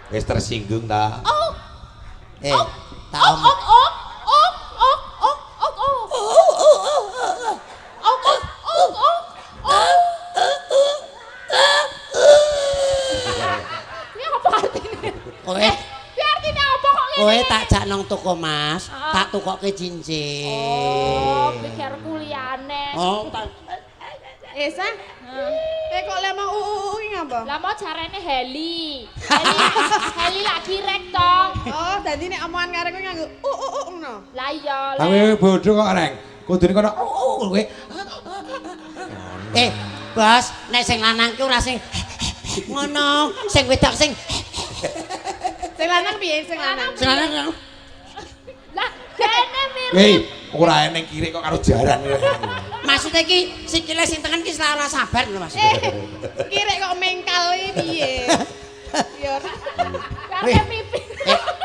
Wis tersinggung ta? Oh. Tak omong. Kowe tak jak nang toko Mas, tak tukokke cincin. Oh, pikir kuliane. Oh, tak Esa? Kok lek mau ki ngapa? Lah mau jarene Heli. Heli lagi rek to. Oh, dadi nek omongan karo kowe nganggo ngono. Lah iya. Kowe bodho kok Reng. Kudune kono kowe. Bos, nek sing lanang ki ora sing ngono, sing wedok sing Sing lanang piye sing lanang? sing lanang. Lah kene mirip. Hei, ora eneng kiri kok karo jaran. Maksudnya ki sikile sing tengen ki ora sabar lho Mas. Kirek kok mengkal iki piye? Ya ora. Kare mimpi.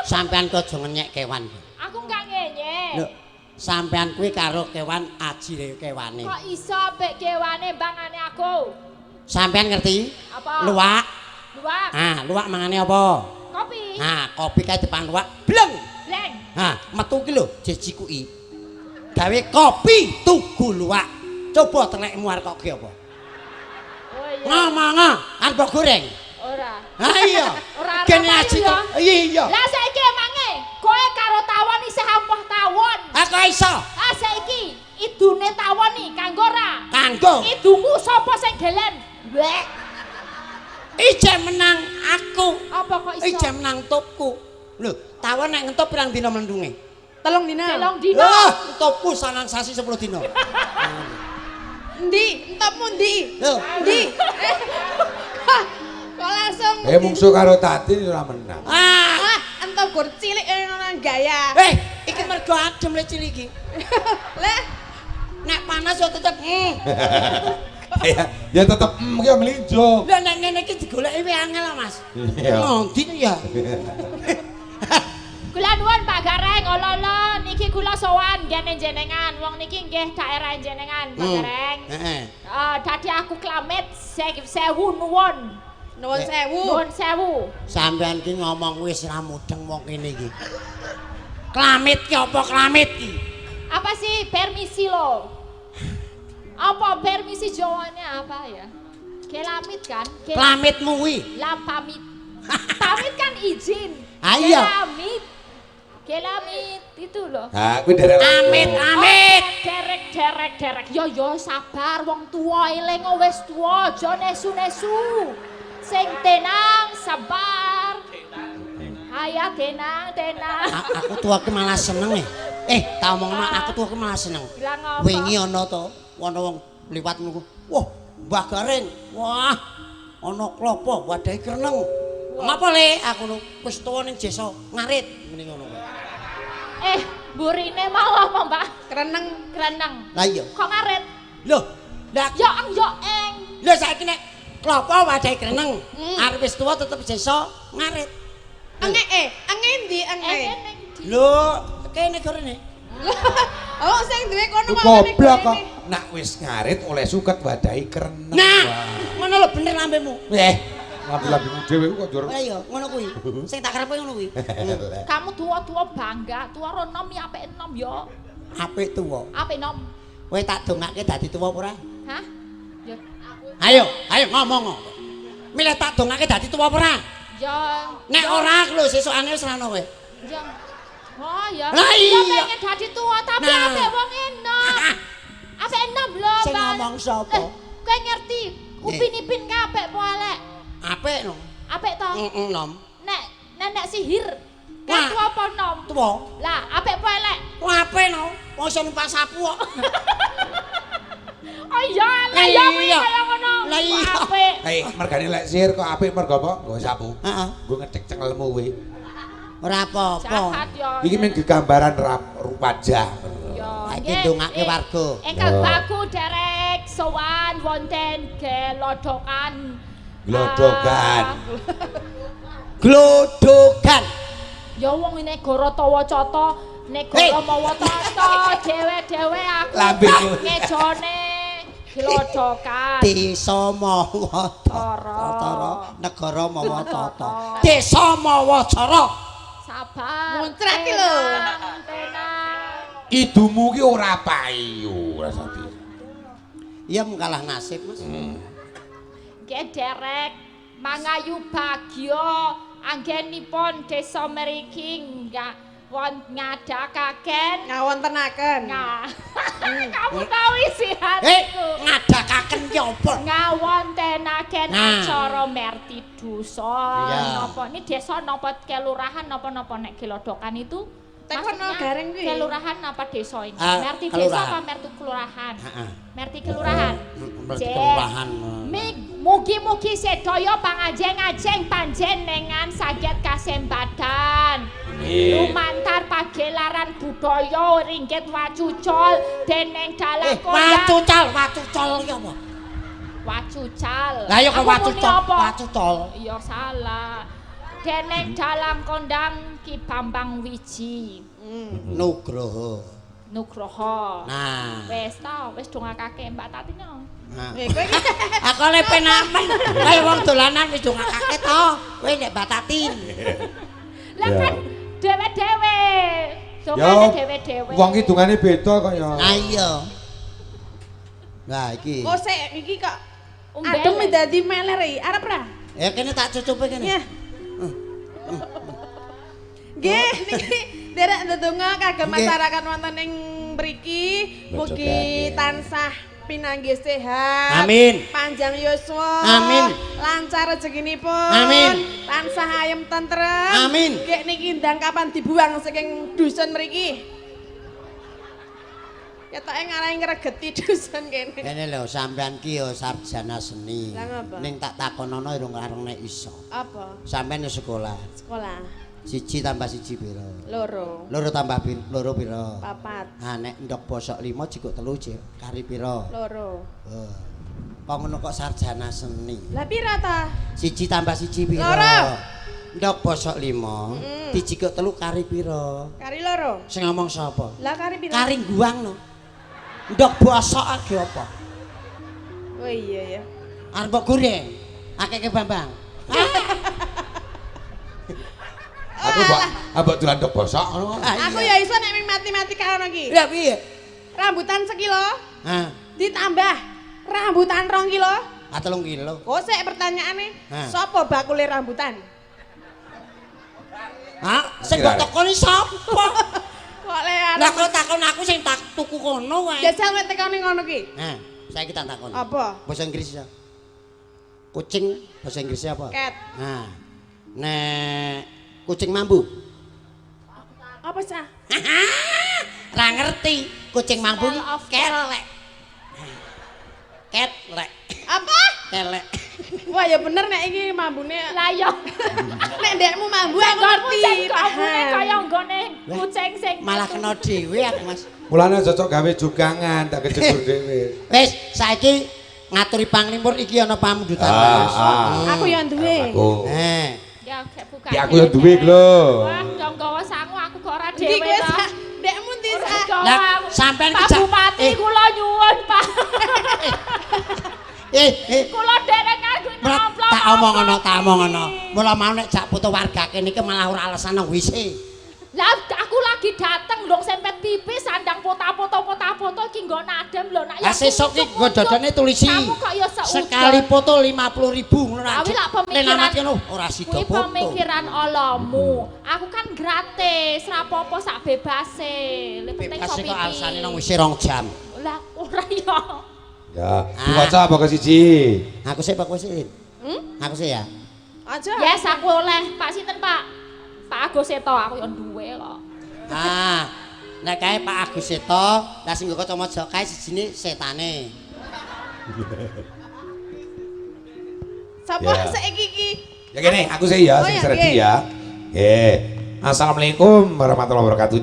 Sampean kok aja ngenyek kewan. Aku gak ngenyek. Lho, sampean kuwi karo kewan ajire kewane. Kok iso ambek kewane bangane aku? Sampean ngerti? Apa? Luwak. Luwak. Luwak mangane apa? Kopi. Kopi kae depan luwak, bleng. Bleng. Metu ki lho jejikuki. Gawe kopi tugu luwak. Coba telekmu arep kok ki apa? Oh iya. Ngomong, arep goreng. Ora. Iya. Ora Kene aji to. Iya. Lah saiki emange kowe karo tawon isih ampuh tawon. Kok iso? Saiki idune tawon iki kanggo ora? Kanggo. Idumu sapa sing gelen? Wek. Ije menang aku. Apa kok iso? Ije menang topku. Lho, tawon nek ngentup pirang dina mlendunge? 3 dina. Delong dino. Topku sanang sasi 10 dina. Endi? Entopmu endi? Lho, Endi? Kok langsung Mungsu karo tadi ora menang. entop gur cilik ngono gaya. Iki mergo adem le cilik iki. Lah, Nek panas yo tetep Ya tetep ki mlinjo. Lah nek ngene iki digoleki wae angel lho, Mas. Iya. Ngondi ya. Kula nuwun Pak Gareng, lolo niki kula sowan ngene jenengan. Wong niki nggih daerah jenengan, Pak Gareng. Dadi aku klamit sewu nuwun. nuwun sewu. Nuwun sewu. Sampeyan ki ngomong wis ra mudeng wong kene iki. Klamit ki apa klamit ki? Apa sih permisi lo? Apa permisi jawabannya apa ya? Kelamit kan? Klamitmu kuwi. Lah pamit. Pamit kan izin. Iya. Kelamit. Kelamit itu loh. Kuwi derek. Amit. Derek. Yo sabar wong tua eling wis tua, aja nesu-nesu. Sing tenang, sabar. Haya tenang. Aku tua ki malah seneng tak omongno aku tua ki malah seneng. Bilang apa? Wingi ana to, ana wong liwat niku. Wah, Mbah Gareng. Wah, ana klopo wadahi kreneng. Ngapa le aku nu wis tuwa ning desa ngarit muni ngono. Burine mau apa, Mbak? Kreneng. Lah iya. Kok ngaret? Loh, lah Yo eng. lho saiki nek klopo wadahi kreneng, arep wis tuwa tetep desa ngarit. Enge endi enge? Lho, kene gorene. Oh, sing duwe kono Goblok kok. Nak wis ngarit oleh suket wadahi kreneng. Nah, ngono lho bener lambemu. Lambe-lambemu dhewe kok njur. Lah iya, ngono kuwi. Sing tak karepe ngono kuwi. Kamu tua-tua bangga, tua ro nom ya apik enom yo. Apik tuwa. Apik enom. Kowe tak dongake dadi tuwa apa ora? Hah? Yo Ayo ngomong. Milih tak dongake dadi tuwa apa ora? yo. Nek ora lho sesukane wis ra ono kowe. Yo. Oh ya. Lah iya. Yo pengen dadi tua tapi Nah. apik wong enom. ngomong sapa? Kowe ngerti Upin Ipin ka apik apa elek? Apik no. Apik to? Nom. Nek nenek sihir. Wah. Kan tuwa apa nom? Tuwa. Lah, apik apa elek? Wah, apik no. Wong iso numpak sapu kok. Oh iya, lah ya kuwi kaya ngono. Lah iya. Apik. Hei, mergane lek sihir kok apik mergo apa? Nggo sapu. Heeh. Nggo ngecek cengelmu kuwi. Ora apa-apa. Jahat ya. Iki men gegambaran wajah. Ya, Iki ndongake warga. Engkang baku derek sowan wonten gelodokan. Glodogan. Glodogan. Ya wong negara Tawacata, negara Mawatata, dhewe-dhewe aku Lambemu. ngejone gelodokan. Desa Mawatara, negara Mawatata. Desa Mawacara. Sabar. Muncrat iki lho. Tenang. Idumu ki ora payu rasane. Iya kalah nasib, Mas. Nggih derek mangayu bagya anggenipun desa mriki ngadakaken Ngawontenaken. Kamu tahu isi hatiku. Ngadakaken ki apa? Ngawontenaken Nah. acara merti dusun. Iya. Napa ini desa napa kelurahan napa-napa nek gelodokan itu? Tekono Maksudnya garing kuwi. kelurahan apa desa ini? Ah, Merti desa kelurahan. apa merti kelurahan? Heeh. Merti kelurahan. Merti Cek. kelurahan. Mugi-mugi sedaya pangajeng-ajeng panjenengan saged kasembadan. Lumantar pagelaran budaya ringgit wacucol dening dalang Wacucol ki apa? Wacucal. Lah ya kok Aku muni wacucol, apa? wacucol. Iya salah. Dening dalang kondang Ki Bambang Wiji. Nugroho. Nah. Wis ta, wis dongakake Mbak Tatina. Nah. Kowe iki Aku le penamen, kaya wong dolanan wis dongakake to. Kowe nek batatin. Lah kan dhewe-dhewe. Ya, Dongane dhewe-dhewe. wong kidungane beda kok ya. Nah iya. Nah iki. kok sik iki kok Umbele. adem dadi meler iki. Arep ra? Ya kene tak cucupe kene. Ya. Nggih, niki derek ndedonga kagem Nggih. masyarakat wonten ing mriki mugi tansah pinanggih sehat. Amin. Panjang yuswa. Amin. Lancar rezekinipun. Amin. Tansah ayem tentrem. Amin. Nggih niki ndang kapan dibuang saking dusun mriki. Ketoke ngarahi ngregeti dusun kene. Kene lho sampean ki yo sarjana seni. Lah ngapa? Ning tak takonono urung areng nek iso. Apa? Sampean yo sekolah. Sekolah. 1 tambah 1 piro? Loro. Loro tambah loro piro? Papat. Ah nek ndok bosok 5 jikuk 3 jek kari piro? Loro. Kok ngono kok sarjana seni. Lah pira ta? 1 tambah 1 piro? Loro. Ndok bosok 5 dijikuk 3 kari piro? Kari loro. Sing ngomong sapa? Lah kari pira? Kari guang no. Ndok bosok age apa? Oh iya ya. Arep mbok goreng. Akeke Bambang. Aku mbok dolan ndok bosok ngono. Aku ya iso nek ming mati-mati karo iki. Ya piye? Rambutan sekilo Hah, ditambah rambutan 2 kilo. 3 kilo. Kok sik pertanyaane, Hah. sapa bakule rambutan? Hah, sing mbok takoni sapa? Kok le Lah kok takon aku sing tak tuku kono wae. jajal mek tekane ngono ki. Nah, saiki tak takon. Apa? Bahasa Inggris ya. Kucing bahasa Inggrisnya apa? Cat. Nah. Nek kucing mambu. Apa sah? Ra ngerti. Kucing mambu Smell of kelek. Ketlek. Apa? Kelek. Wah ya bener nek iki mambune. Lah yo. Nek ndekmu mambu aku ngerti. Ambune Paham. kaya nggone kucing sing Malah kena dhewe aku, Mas. Mulane cocok gawe jugangan tak kejebur dhewe. Wis, saiki ngaturi panglimur iki ana pamundutan, Mas. Aku yang duwe. Aku. ya gak buka. Ki aku ya duwe iki lho. Wah, dong gawa sangu aku kok ora Iki dhewe kowe ta. sak ndekmu ndi sak? Lah, sampean Pak kejak- Bupati kula nyuwun, Pak. Kula derek aku nomplok. Tak omong ngono. Mula mau nek jak foto warga kene iki malah ora alasan nang WC. Lah aku lagi dateng ndong sempet pipi sandang foto-foto iki nggo nadem lho nak Lah sesuk iki nggo dodone tulisi. Kamu kok ya seudon. Sekali foto 50.000 ngono ra. Awi lak Nek namat pemikiran ngono ora sida kuwi foto. pemikiran olamu. Aku kan gratis, ra apa-apa sak bebase. Le penting Bebas kok kok alasane nang pipi. WC 2 jam. Lah ora ya. Ya, diwaca apa ke siji? Aku sih Pak kowe sih. Aku sih ya. Aja. Yes, aku oleh. Pak sinten, Pak? Pak Agus Seto, aku yo duwe kok. Nek kae Pak Agus Seto, lah sing nggo kacamata kae sijine setane. Sapa Ya. saiki iki? Ya gini, aku sih ya, Oh, sing ya, ready nggih. ya. Assalamualaikum warahmatullahi wabarakatuh.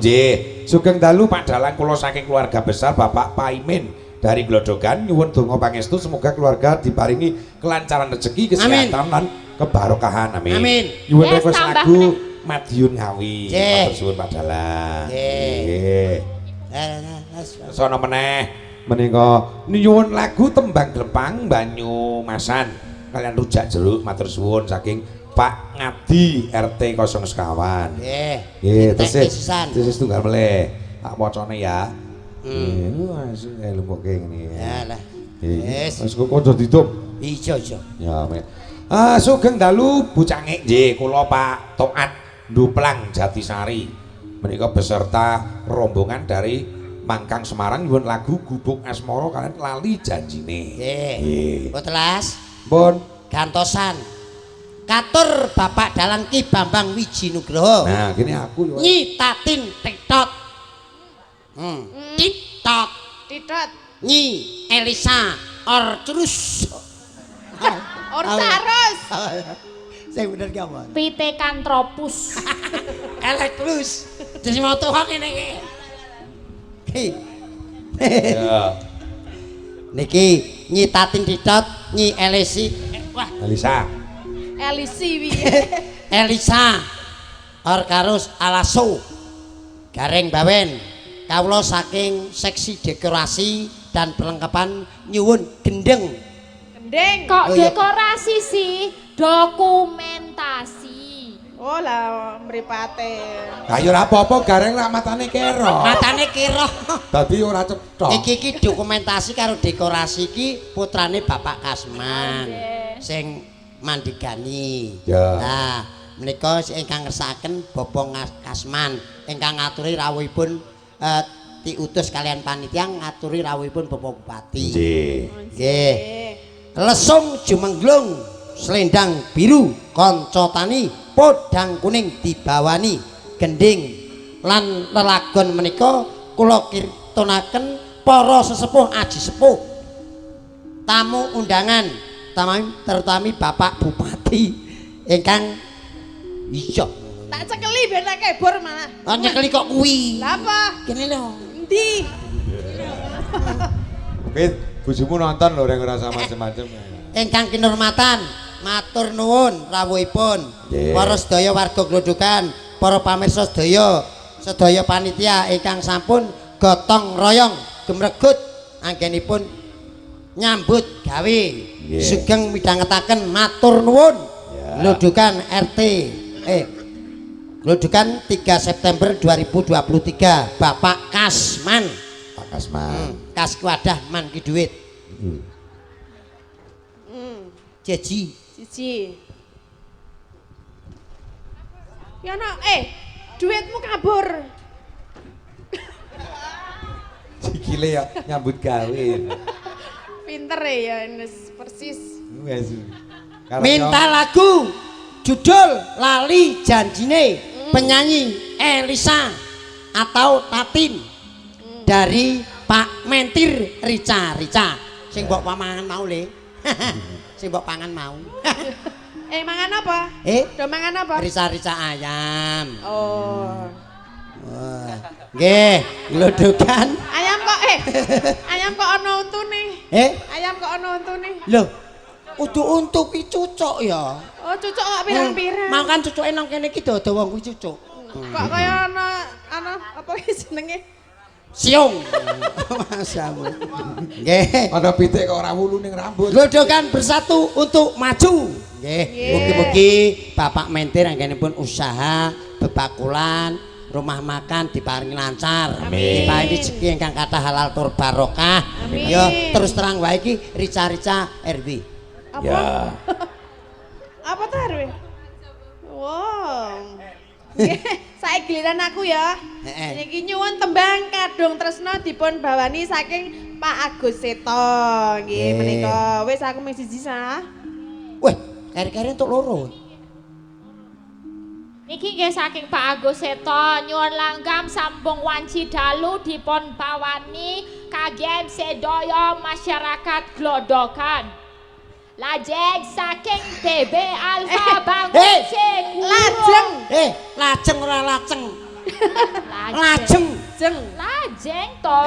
Sugeng dalu Pak Dalang kula saking keluarga besar Bapak Paimin dari Glodogan nyuwun donga pangestu semoga keluarga diparingi kelancaran rezeki, kesehatan lan kebarokahan. Amin. Amin. Nyuwun Yes, request tambah lagu Madiun Ngawi. Nggih. Matur suwun Pak Dalang. Nggih. Nggih. Sono meneh menika nyuwun lagu Tembang Glepang Banyumasan kalian rujak jeruk matur suwun saking Pak Ngadi RT 0 sekawan. Nggih. Nggih, Tesis-tesisan. tesis tunggal meleh. Tak macane ya. Wis lumpuke ngene. Ya lah. Wis Wis. kok kanca ditum. Ijo ijo. Ya, men. Sugeng dalu Bucangik nggih kula Pak Toat Nduplang Jatisari. Menika beserta rombongan dari Mangkang Semarang nyuwun lagu Gubuk Asmara kalian lali janjine. Nggih. Botelas. Pun Gantosan. Katur Bapak Dalang Ki Bambang Wiji Nugroho. nah gini aku yo. Nyi Tatin Tiktot. Tiktot. Titot. Nyi Elisa Orcrus. Orsaros. Saya bener gak mon? Pithecanthropus. Elektrus. Jadi mau tuhok ini ki. Ya. Niki Nyi Tatin Tiktot, Nyi Elisi. Wah, Alisa. Elisi wi. Elisa Orkarus Alaso. Gareng Bawen. Kawula saking seksi dekorasi dan perlengkapan nyuwun gendeng. Gendeng. Kok Oh, iya. dekorasi sih? Dokumentasi. Oh lah mripate. Kayu ora apa-apa gareng lak matane kero. Matane kira. Dadi ora cetha. Iki dokumentasi karo dekorasi iki putrane Bapak Kasman. Nggih. Sing mandigani. Ya. Nah, menika ingkang ngersakaken Bapak Kasman ingkang ngaturi rawuhipun diutus kalian panitia ngaturi rawuhipun Bapak Bupati. Nggih. Nggih. Lesung jumenglung selendang biru kanca tani podang kuning dibawani gending lan lelagon menika kula kirtunaken para sesepuh aji sepuh tamu undangan terutami Bapak Bupati ingkang iya Tak cekeli ben tak kebor malah. nyekeli kok kuwi Lah apa? kene lho Endi? Fit, bojomu nonton lho ora ngrasa macem-macem. ingkang kinurmatan matur nuwun rawuhipun Nggih. para sedaya warga Glodogan, para pamirsa sedaya panitia ingkang sampun gotong royong gemregut anggenipun nyambut gawe Nggih. sugeng midhangetaken matur nuwun Ya. Glodogan RT Glodogan 3 September 2023 Bapak Kasman Pak Kasman. kas wadah man ki duit jeji Siji. Ya no, duitmu kabur. Sikile ya nyambut gawe. Pinter ya, Ines. Persis. Wes. minta lagu judul Lali Janjine penyanyi Elisa atau Tatin dari Pak Mentir Rica sing mbok pamangan mau le sing mbok pangan mau Mangan apa? Do mangan apa? Rica ayam Oh. wah nggih Glodogan Ayam kok ayam kok ana untune. Ayam kok ana untune. lho kudu untuk ki cucuk ya Oh, cucuk kok pirang-pirang. mau kan cucuke nang kene iki dodo wong kuwi cucuk Kok kaya ana apa iki jenenge? siung masamu nggih Ada pitik kok ora wulu ning rambut. Glodogan bersatu untuk maju nggih Nggih. mugi-mugi Bapak Mentir anggenipun usaha bebakulan rumah makan diparingi lancar Amin. diparingi rezeki ingkang kathah halal tur barokah Amin. ya terus terang wae iki rica-rica RW Apa? Ya. Apa tuh Arwi? Wow. Saya giliran aku ya. Heeh. Niki nyuwun tembang Kadung Tresno dipun bawani saking Pak Agus Seto nggih menika. Wis aku mung siji sah. Weh, keri-keri untuk loro. Niki nggih saking Pak Agus Seto nyuwun langgam sambung wanci dalu dipun bawani kagem sedaya masyarakat Glodokan. Lajeng saking BB Alfa Bangun Sekuro. Lajeng. Lajeng ora lajeng. Lajeng. Lajeng to.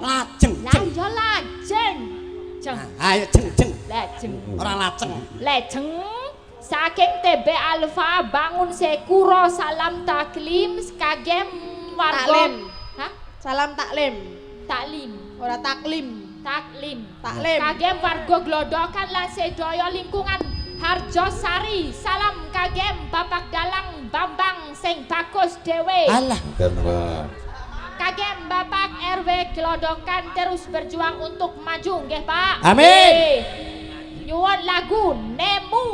Lajeng. Lah ya lajeng. Jeng. Ayo jeng. Lajeng. Ora lajeng. Lajeng. Saking TB Alfa Bangun Sekuro salam taklim kagem warga. Taklim. Hah? Salam taklim. Taklim. Ora taklim. Taklim. Taklim. Kagem warga Glodokan lan sedaya lingkungan Harjosari. Salam kagem Bapak Dalang Bambang sing bagus dhewe. Alah. Kagem Bapak RW Glodokan terus berjuang untuk maju nggih Pak. Amin. Nggih. Nyuwun lagu Nemu.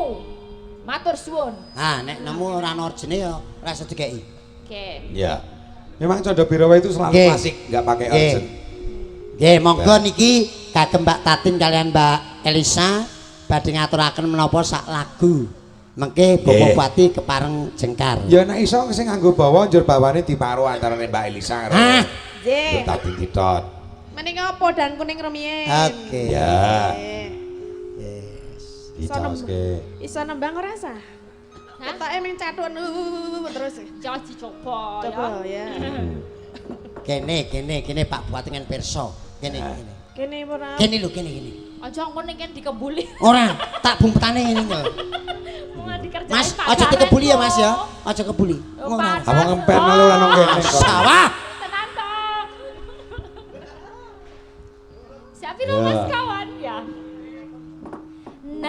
Matur suwun. Nek nemu ora ana orjene ya ora iso dikeki. Oke. Ya. Memang Condo Birawa itu selalu Nggih. klasik, nggak pakai urgent. Nggih, monggo niki kagem Mbak Tatin kalian Mbak Elisa badhe ngaturaken menapa sak lagu. Mengke Bapak Bupati kepareng jengkar. Ya nek iso sing nganggo bawa njur bawane diparo antarane Mbak Elisa karo Nggih. Tati Titot. Menika podan kuning rumiyin. Oke. Ya. Nggih. Ditoske. Iso nembang ora sah? Hah? Ketoke mung cathuk terus. Jangan dicoba Coba ya. ya. Kene Pak Bupati ngen pirsa. Kene. Kene ora. Kene lho kene. Aja ngono kan dikebuli. Ora, tak bumpetane ngene lho. Mau dikerjain Mas, Pak aja Gareng dikebuli ya Mas ya. kok. Aja kebuli. Oh, Ngono. Pak. Apa ngempen lu ora nang kene kok. Sawah. Tenan to. Siapa Ya. Mas kawan ya?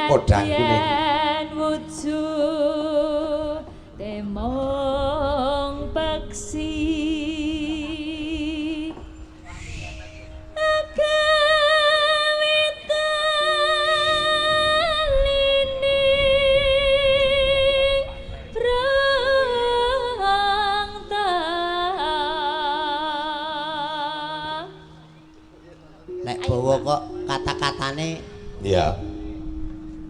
Podang kuning. Nadyan wujud temong peksi Nek bawa kok kata-katane Iya.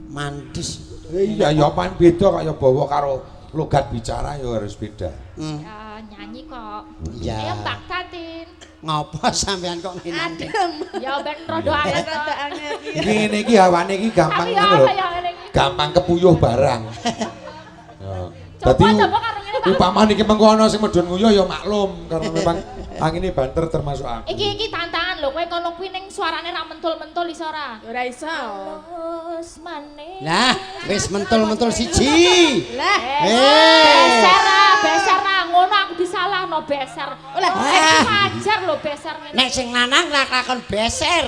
mandis. Iya ya pan beda kaya bawa karo logat bicara ya harus beda. Ya nyanyi kok. Iya. Ayo Mbak Tatin. Ngopo sampean kok ngene? Adem. Ya ben rada anget kok. Rada angel iki. Ngene iki hawane iki gampang Tapi ngono apa lho. ya ngene iki? Gampang kepuyuh barang. Coba Dadi coba karo ngene Pak. umpama niki mengko ana sing medhun nguyuh ya maklum karena memang angine banter termasuk aku. Iki tantangan lho, kowe kono kuwi ning suarane ra mentul-mentul iso ora? Ora iso. Terus maneh. Lah, wis mentul-mentul siji. Lah. Beser ra ngono aku disalahno beser. Lah, Wajar lho beser ngene. Nek sing lanang ra lakon beser.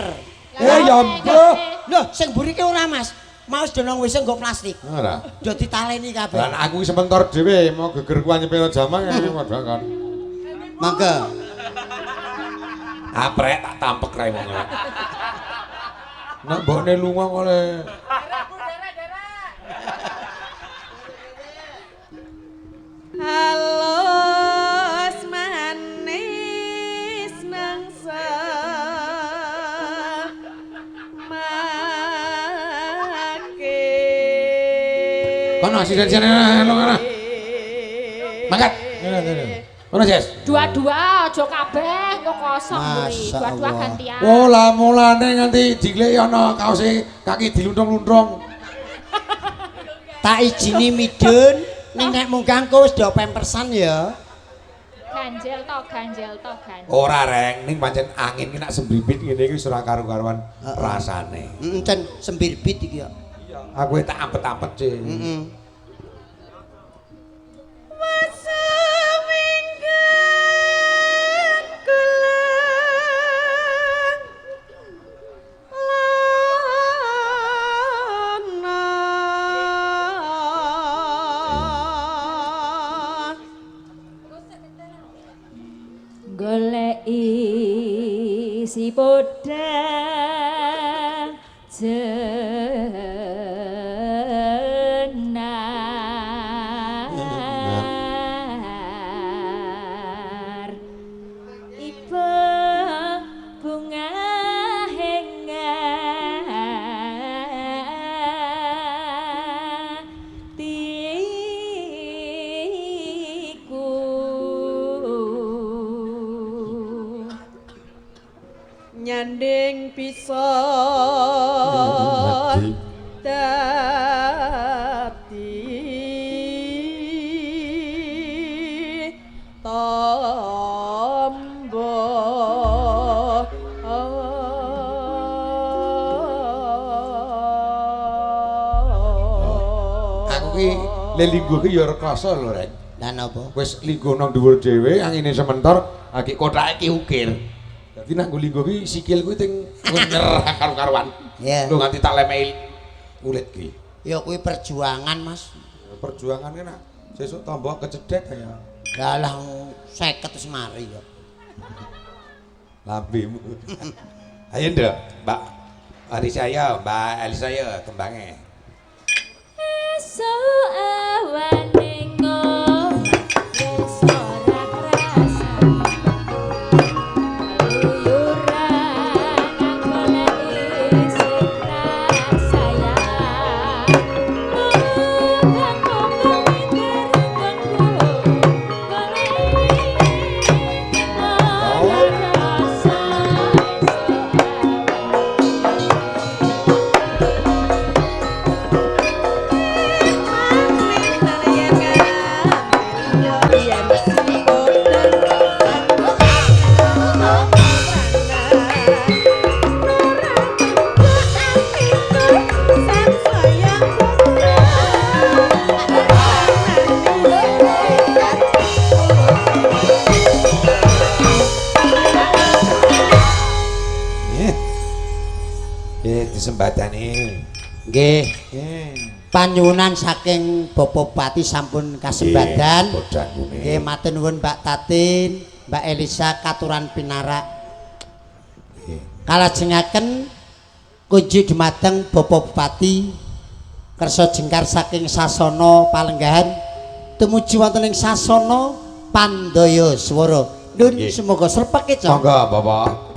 Ya mbah. Lho, sing mburi ki ora Mas. Mau sedonong wis nggo plastik. Ora. Yo ditaleni kabeh. Lan aku sementor dhewe mau geger kuwi nyepelo jamang ya padha kan. Mangga. Aprek tak tampek rae wong. Nek mbokne lunga kok le. Halus manis nangsa make. Kono sisen-sisen ngono. Mangkat. Kono Jes. Dua-dua aja kabeh kok kosong kuwi. Masya Dua-dua Allah. gantian. Oh lah mulane nganti dilek ana kaose kaki diluntung-luntung. Tak izini midun ning nek munggah engko wis do pempersan ya. Ganjel to, ganjel to, ganjel. Ora reng ning pancen angin ki nak sembribit ngene iki wis ora karo-karuan rasane. Encen sembirbit iki ya. Aku tak ampet-ampet sih. Heeh. Goleki si podang jenar iba bunga sing bisa dadi tombo aku ki lelinggo ki ya rekoso lho Ren. Lah napa? Wis linggo nang dhuwur dhewe angine sementor lagi kothake ki ukir. Dadi nang linggo ki sikil kuwi ting nyerah karo-karuan. Iya. Lho nganti tak lemehi kulit ki. Ya kuwi perjuangan, Mas. Perjuangan ki nak sesuk tambah kecedhek ya. Lah lah 50 wis mari kok. Lambemu. Ayo Nduk, Mbak Arisaya, Mbak Elisaya kembange. Esok awane wis ora krasa luyuran goleki sing sayang kang kok mikir Disembadani. Nggih. Panyuwunan saking Bapak Bupati sampun kasembadan. Nggih matur nuwun Mbak Tatin, Mbak Elisa katuran pinarak. Kalajengaken kunjuk dumateng Bapak Bupati kersa jengkar saking sasana palenggahan tumuju wonten ing sasana Pandaya Swara. Nun semoga srepek Cong. Monggo Bapak.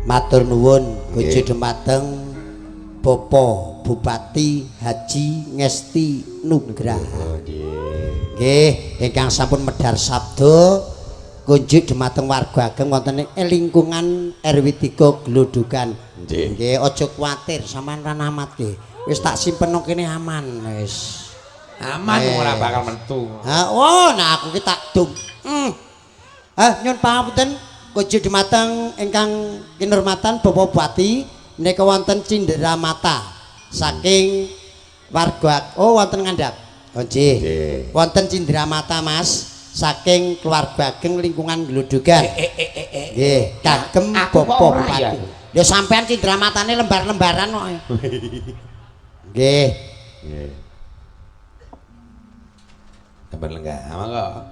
Matur nuwun kunjuk dumateng Bapak Bupati Haji Ngesti Nugraha. Nggih, ingkang sampun medhar sabda kunjuk dumateng warga ageng wonten ing lingkungan RW 3 Glodogan. Nggih, aja kuwatir sampean ra namatke. Wis tak simpen nang kene aman wis. Aman ora bakal mentu. Ha, oh, nah aku ki tak dung. Nyun pangapunten kunjuk dumateng ingkang kinurmatan Bapak Bupati menika wonten Cindramata saking warga wonten ngandhap. Oh nggih. Wonten Cindramata Mas saking keluarga ageng lingkungan Glodogan. Nggih, kagem Bapak Bupati. Ya sampean Cindramatane lembar-lembaran kok. Nggih. Nggih. Kabar lenggah, monggo.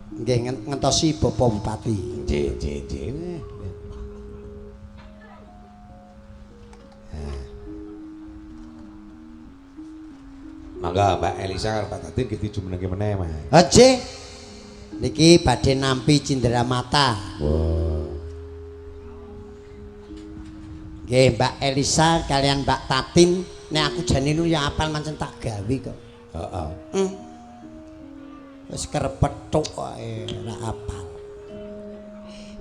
Nggih ngentosi Bapak Bupati. Nggih. Mangga Mbak Elisa karo Pak Tatin kita jumenengke meneh, Mas. Nggih. Niki badhe nampi Cindramata. Wow. Nggih, Mbak Elisa kalian Mbak Tatin, nek aku jane nu ya apal mancen tak gawe kok. Heeh. Wis kerepethuk wae ora apal.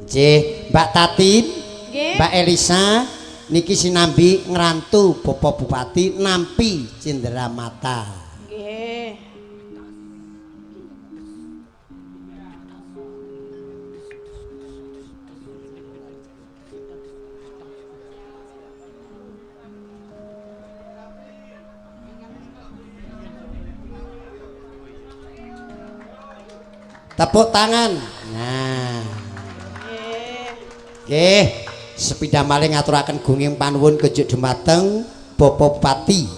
Nggih, Mbak Tatin, Mbak Elisa niki sinambi ngrantu Bapak Bupati nampi Cindramata. Nggih. Tepuk tangan. Nah. Nggih, sepida malih ngaturaken gunging panuwun kejuk dumateng Bapak Bupati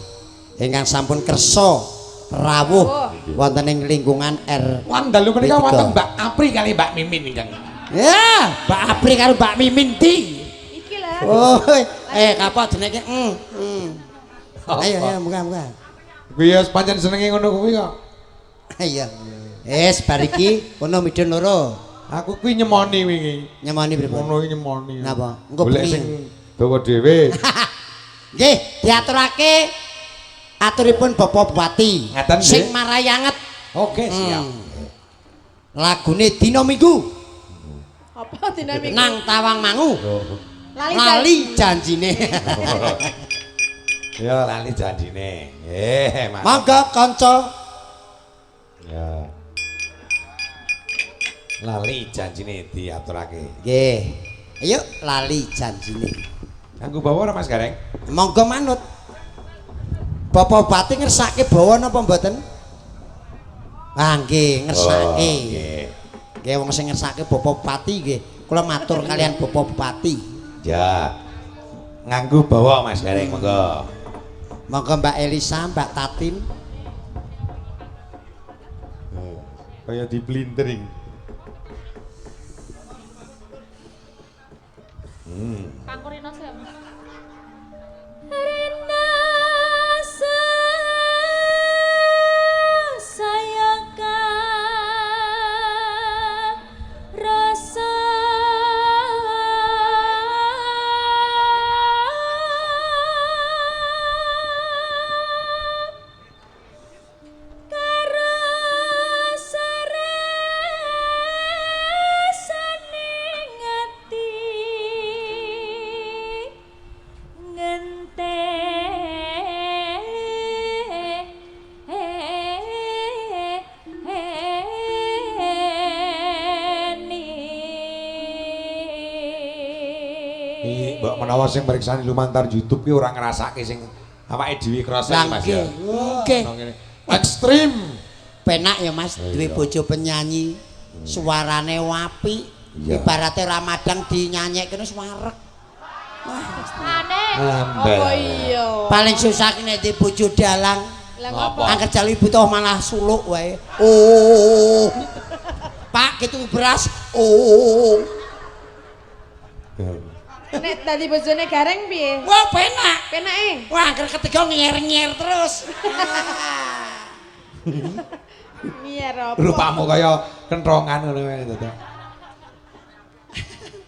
ingkang sampun kersa rawuh wonten ing lingkungan R. Wandalu menika wonten Mbak Apri kali Mbak Mimin ingkang. Ya, Mbak Apri karo Mbak Mimin di. Iki lah. Oh, kapok jenenge. Ayo, munggah. Kuwi ya pancen senenge ngono kuwi kok. Iya. Bar iki kono midun loro. Aku kuwi nyemoni wingi. Nyemoni pripun? Ngono iki nyemoni. Napa? Engko Golek bengi. sing dawa dhewe. Nggih, diaturake aturipun Bapak Bupati. Ngaten nggih. Sing marayanget. Oke, siap. Lagune dina Minggu Apa dinamik? nang Tawangmangu. Lali. Lali janjine. Ya lali janjine. Mas. Monggo kanca. Ya. Lali janjine diaturake. Nggih. Ayo lali janjine. Kanggo bawa ora Mas Gareng? Monggo manut. Bapak Bupati ngersake bawa napa mboten? Ah nggih, ngersake. Nggih wong sing ngersake Bapak Bupati nggih. Kula matur kalian Bapak Bupati. Ya. Nganggo bawa Mas Gareng monggo. Monggo Mbak Elisa, Mbak Tatin. Kayak di blindering. Pangkurino sih. Mbak menawa sing mriksani lumantar YouTube ki ora ngrasake sing awake dhewe krasa Mas ya. Nggih. Ekstrim. Penak ya Mas, duwe bojo penyanyi. Suarane apik. Iya. Ibarate Ramadan dinyanyekke wis wareg. Aneh. Apa iya? Paling susah ki nek bojo dalang. Lah Apa? ngopo? Angger jalu ibu toh malah suluk wae. Oh. Pak gitu beras. Oh. Nek tadi bojone Gareng piye? Wah, penak. Penake. Wah, angger ketiga nyer-nyer terus. Mier apa? Rupamu kaya kentrongan ngono wae to.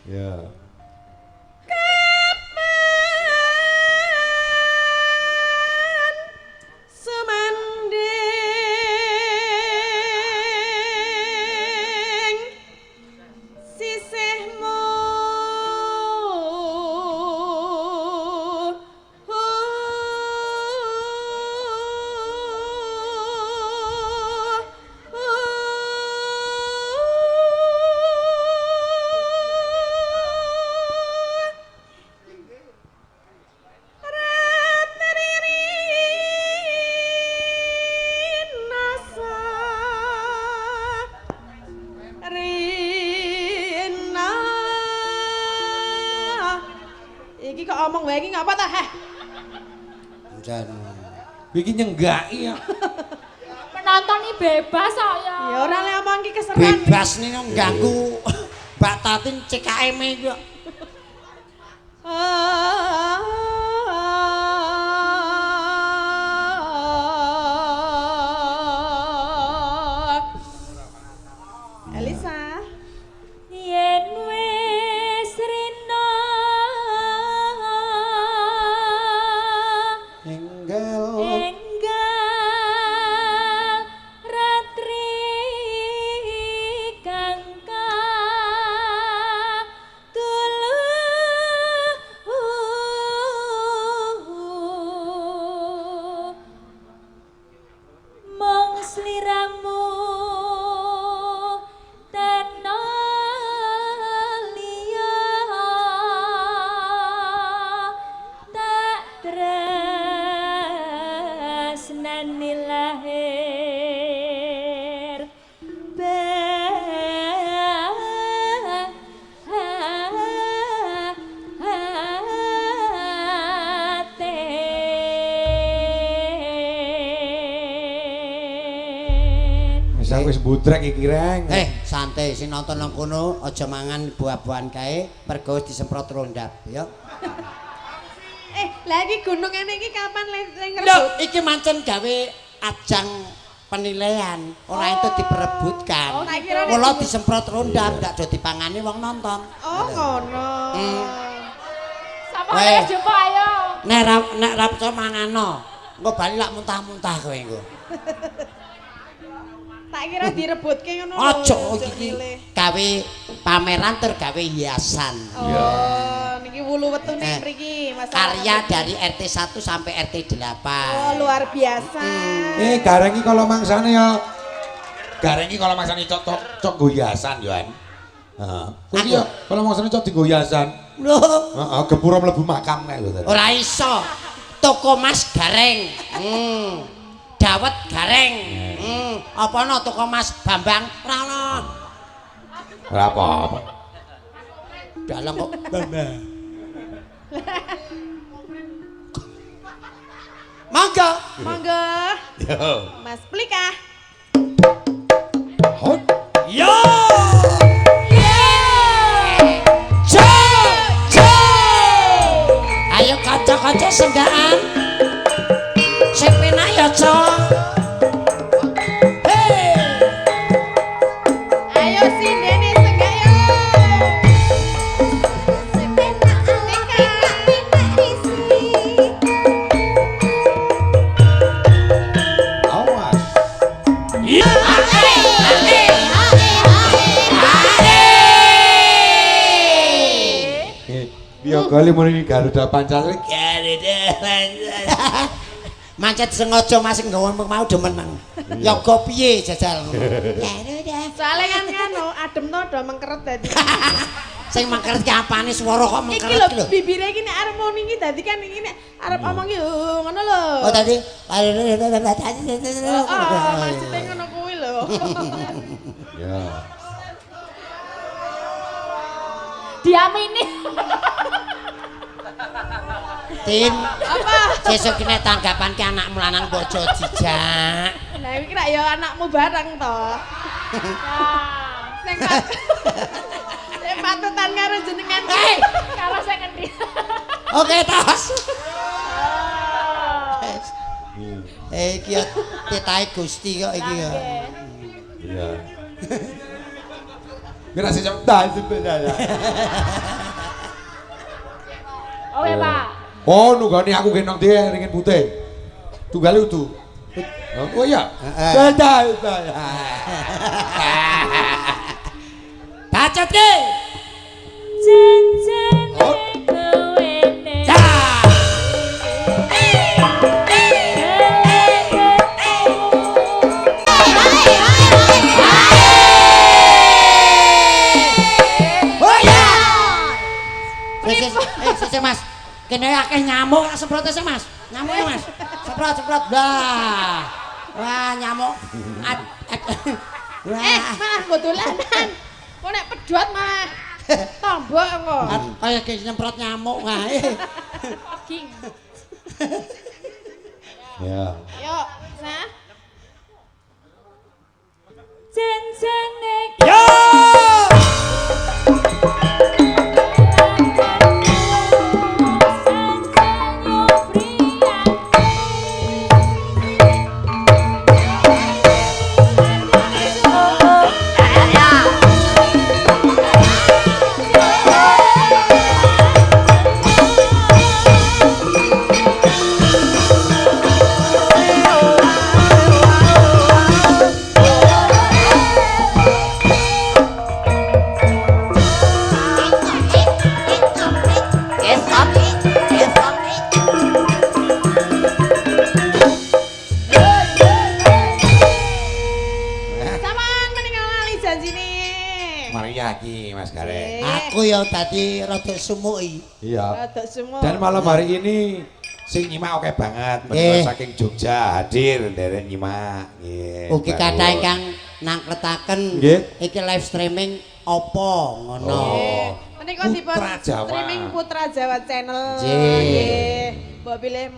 Ya. Sumanding sisihmu Rina. Iki kok omong wae iki ngapa ta, Heh? Jan. Iki nyenggaki ya. Penonton ini bebas kok ya. Ya ora le omong iki keseran. Bebas nih ganggu Mbak Tatin CKM iki kok. Elisa. Yen wis rina Enggal enggal ratri kangka tuluh mong sliramu tan wis butrek iki reng. Santai sing nonton nang kono aja mangan buah-buahan kae mergo wis disemprot rondap ya. Lah iki gunung ngene iki kapan leng Lho, iki mancen gawe ajang penilaian, ora itu diperebutkan. Oh, tak kira Kula disemprot rondap, ndak do dipangani wong nonton. Oh, ngono. Sapa nek jumpa ayo. Nek ra percaya mangano. Engko bali lak muntah-muntah kowe engko. Tak kira direbutke ngono lho. Aja iki gawe pameran tur gawe hiasan. Oh, niki wulu wetune mriki Mas. Karya dari RT 1 sampai RT 8. Oh, luar biasa. Gareng iki kala mangsane ya. Gareng iki kala mangsane cok nggo hiasan yo an. Heeh. Kuwi ya kala mangsane cok dienggo hiasan. Lho, Heeh, gepura mlebu makam kae lho. ora iso. Toko Mas Gareng. Dawet Gareng. Apa ana toko Mas Bambang? Ora ana. Ora apa-apa. Dalang kok Bambang. Mangga. Monggo. Yo. Mas Plika. Hot. Yo. Ayo kanca-kanca senggaan. Sing penak ya, Cok. Hei. Ayo sindene senggak yo. Awas. Biar kali muni Garuda Pancasila. Garuda Pancasila. Mancet sengaja Mas nggawa mau demeneng. Yoga piye jajal. Garuda. Soale kan adem to do mengkeret dadi. Sing mengkeret ki apane swara kok Iki mengkeret lho ki lho. bibire iki nek arep muni iki dadi kan iki nek arep omong iki ngono lho. Oh tadi. Oh, maksudnya ngono kuwi lho. Ya. Diamini. Tin. Apa? Sesuk ki nek tanggapan ki anakmu lanang bojo dijak. Lah iki rak ya anakmu bareng to. Ning patutan karo jenengan. Kalau saya ngendi. Oke, tos. Iki titahe Gusti kok iki kok. Iya. Kira sing cepet sebenarnya. Oh ya, Pak. Oh, nunggani aku gendong dia ringin putih. Tunggal itu. Oh iya. Dadah. Bacot ki. Jenjene kuwene. Sese Mas. Kene akeh nyamuk semprot sih Mas. Nyamuk ya Mas. Semprot. Lah. Wah, nyamuk. Malah nggo dolanan. Kok nek pedhot malah tombok kok. Kaya ki nyemprot nyamuk wae. King. Ya. Yuk, Sah. Jenjene Yo! Aku ya tadi rada sumuki. Iya. Rada semua. Dan malam hari ini sing nyimak oke banget menika saking Jogja hadir nderek nyimak. Nggih. Ugi kathah ingkang nangkletaken iki live streaming apa ngono. Menika dipun Putra Jawa. streaming Putra Jawa Channel. Nggih. Nggih. Mbok pilih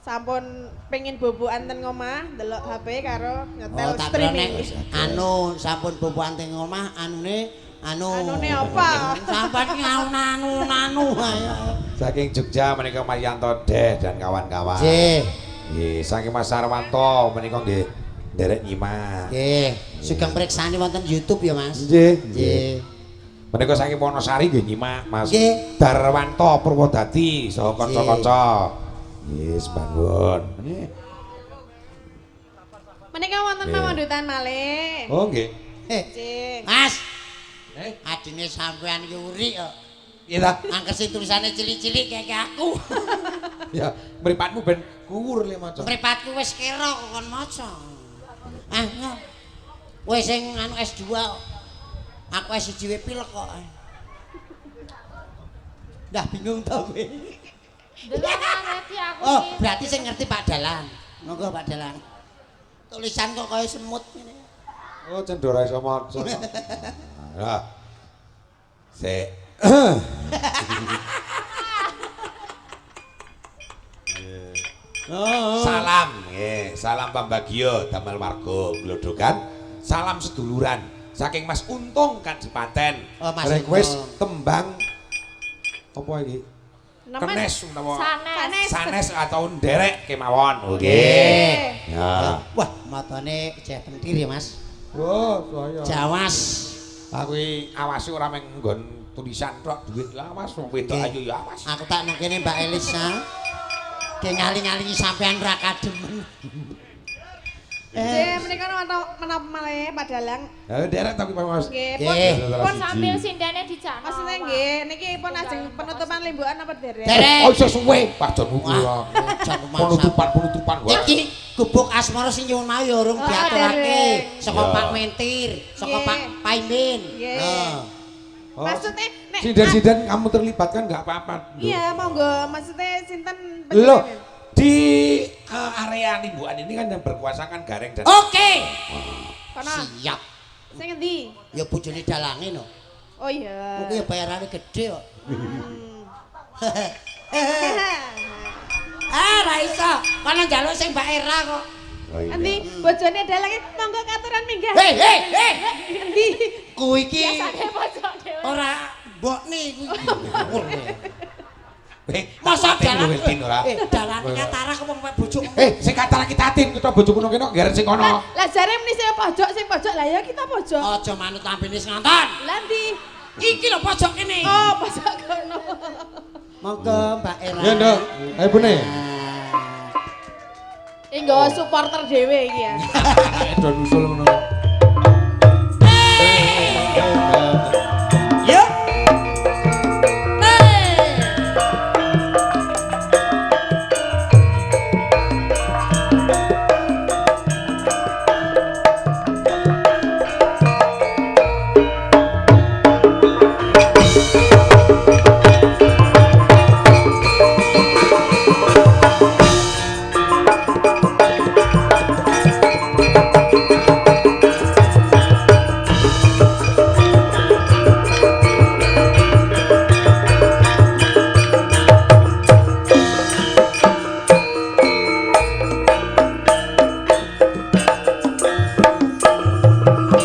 sampun pengen bobokan ten ngomah delok HP karo ngetel Oh, tak kira streaming. nek anu sampun bobokan teng omah anune Anune apa? Sampan ki anu ayo. Saking Jogja menika Maryanto Deh dan kawan-kawan. Nggih. Nggih, saking Mas Sarwanto menika nggih nderek nyimak. Nggih, sugeng priksani wonten YouTube ya, Mas. Nggih. Nggih. Menika saking Wonosari nggih nyimak Mas Nggih. Darwanto Purwodadi saha kanca-kanca. Nggih, sampun. Nggih. Menika wonten Nggih. pamandutan malih. Oh, nggih. Nggih. Mas, Eh, adine sampean Yuri kok. iya ta? Angkesi tulisane cilik-cilik kayak aku. Ya, mripatmu ben kuwur le maca. Mripatku wis kira kok kon maca. Ah, no. Wis sing anu S2 kok. Aku S1 wae pilek kok. Dah bingung to kowe. Delok ngerti aku Oh, iki. berarti sing ngerti Pak Dalang. Monggo Pak Dalang. Tulisan kok kaya semut ngene. Oh, cendora iso maca. Lah. Sik. Oh. Salam, salam pambagio damel warga glodhogan. Salam seduluran saking Mas Untung kan Jipaten. Oh, Mas Request Untung. tembang apa iki? Nemen. Kenes utawa Sanes. sanes atau nderek kemawon. Oke. Nggih. Ya. Wah, matane jeh pentir ya, Mas. Wah, saya. Jawas. Aku iki awase ora meng nggon tulisan tok duit lah Mas, wong wedok Nggih. ayu ya awas. Aku tak nang kene Mbak Elisa. Ki ngaling-alingi sampean ra kademen. Nggih, menika menapa malih Pak Dalang? Ya nderek tapi Mas. Nggih, Nggih. pun Sambil sindene dicakno. maksudnya nggih niki pun ajeng penutupan limbukan apa derek? Derek. Oh, iso suwe, pajonmu kuwi. Wah, jan Penutupan wae. Iki gubuk asmara sing nyuwun mau ya urung Oh, diaturake dereng. saka Ya. Pak Mentir, saka Nggih. Pak Paimin. Nggih. Nah. Oh, Maksudnya nek sinden-sinden kamu terlibat kan enggak apa-apa. Lho. iya monggo maksudnya sinten Loh, penyanyi? di area limbukan ini kan yang berkuasa kan Gareng dan Oke. Kono. Siap. Sing endi? Ya bojone dalange no. Oh iya. Kuwi ya bayarane gede kok. Ah, ra iso. Kono njaluk sing Mbak Era kok. Oh, iya. Endi bojone dalange monggo katuran minggah. Hei, hei, hei. Endi? Kuwi iki Biasane pojok dhewe. ora mbokne kuwi. Ngawur kowe. Masa Masa dalan Weltin ora? dalane katara kok wong bojo. Sing katara kita tin kita bojo kuno kene geren sing kono. Lah jare meni sing pojok lah ya kita pojok. Aja manut tampine sing ngonton. Lah endi? Iki lho pojok kene. Oh, pojok kono. Monggo Mbak Era. Ya, Nduk. Ayo Bune. Enggo supporter dhewe iki ya. Do nusul ngono. Yuk.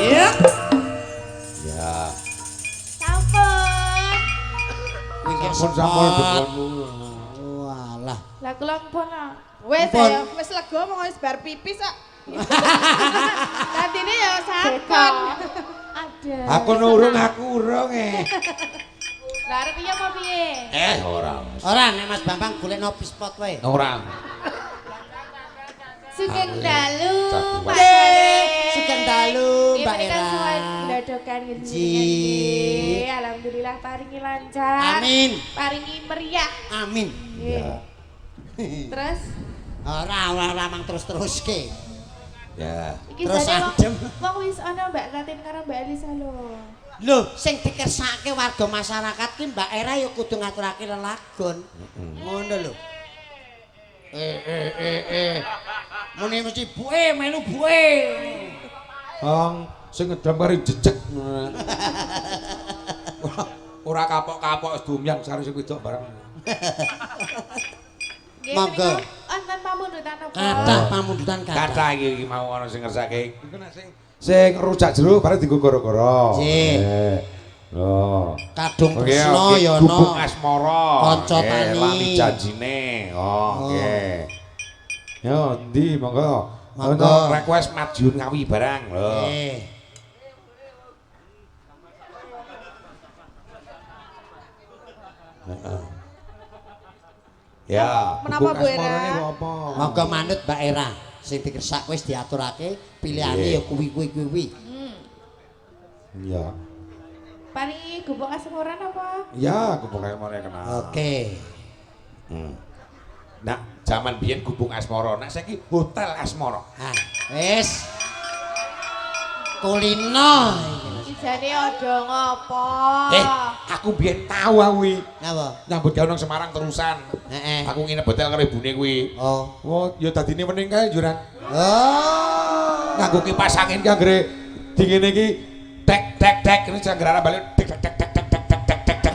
Yuk. Ya. Sampun. Kuwi ki Sampun sepot. begono. Walah. Lah kula mpun. Wes Ampun. ya, wis lega mau wis bar pipis kok. Dadine ya sampun. Ada. Aku nurung Lah arep piye apa piye? ora. Ora nek Mas Bambang golekno spot wae. Ora. Sugeng dalu. Pak Yeay, Dare. sugeng dalu, Mbak Ini kan Era. suai dodokan gitu. Ji. Alhamdulillah paringi lancar. Amin. Paringi meriah. Amin. Nggih. Terus Ora mang terus-teruske. Ya. iki Terus jane adem. wong wis ana Mbak Katin karo Mbak Elisa lho. Lho, sing dikersake warga masyarakat ki Mbak Era ya kudu ngaturake lelagon. Ngono lho. Muni mesti buke melu buke. Sing ngedam kari jejeg. Ora kapok-kapok dumyang sare sing wedok bareng. Nggih, Monggo. menika wonten pamundutan apa? Kathah pamundutan kathah. Kathah iki mau ana sing ngersake. Iku nek sing rujak jero bareng dienggo gara-gara. Nggih. Loh. Kadung Oke, Kresna oke. ya Gubuk ana. asmara. Kanca Oke, tani. Lali janjine. Oh, oke. Yo, ndi monggo. Monggo. Ono request Madiun Ngawi barang lho. Nggih. Ya, Menapa, gubuk Bu Era? asmarane apa? Monggo manut Mbak Era. Sing dikesak wis diaturake, pilihane Nggih. ya kuwi. Iya. Paringi gubuk asmoran apa? Ya, gubuk asmara kenal. Oke. Nah, zaman biyen gubuk asmara, nek saiki hotel asmara. Ah, wis. Kulino. Ijane aja ngopo. Aku biyen tau kuwi. Napa? Nyambut gawe nang Semarang terusan. Heeh. Aku nginep hotel karo ibune kuwi. Oh. Oh, ya dadine mending kae jurang. Oh. Nganggo kipas angin ki anggere dingene iki tek tek tek ini jangan gerara balik tek tek tek tek tek tek tek tek tek tek.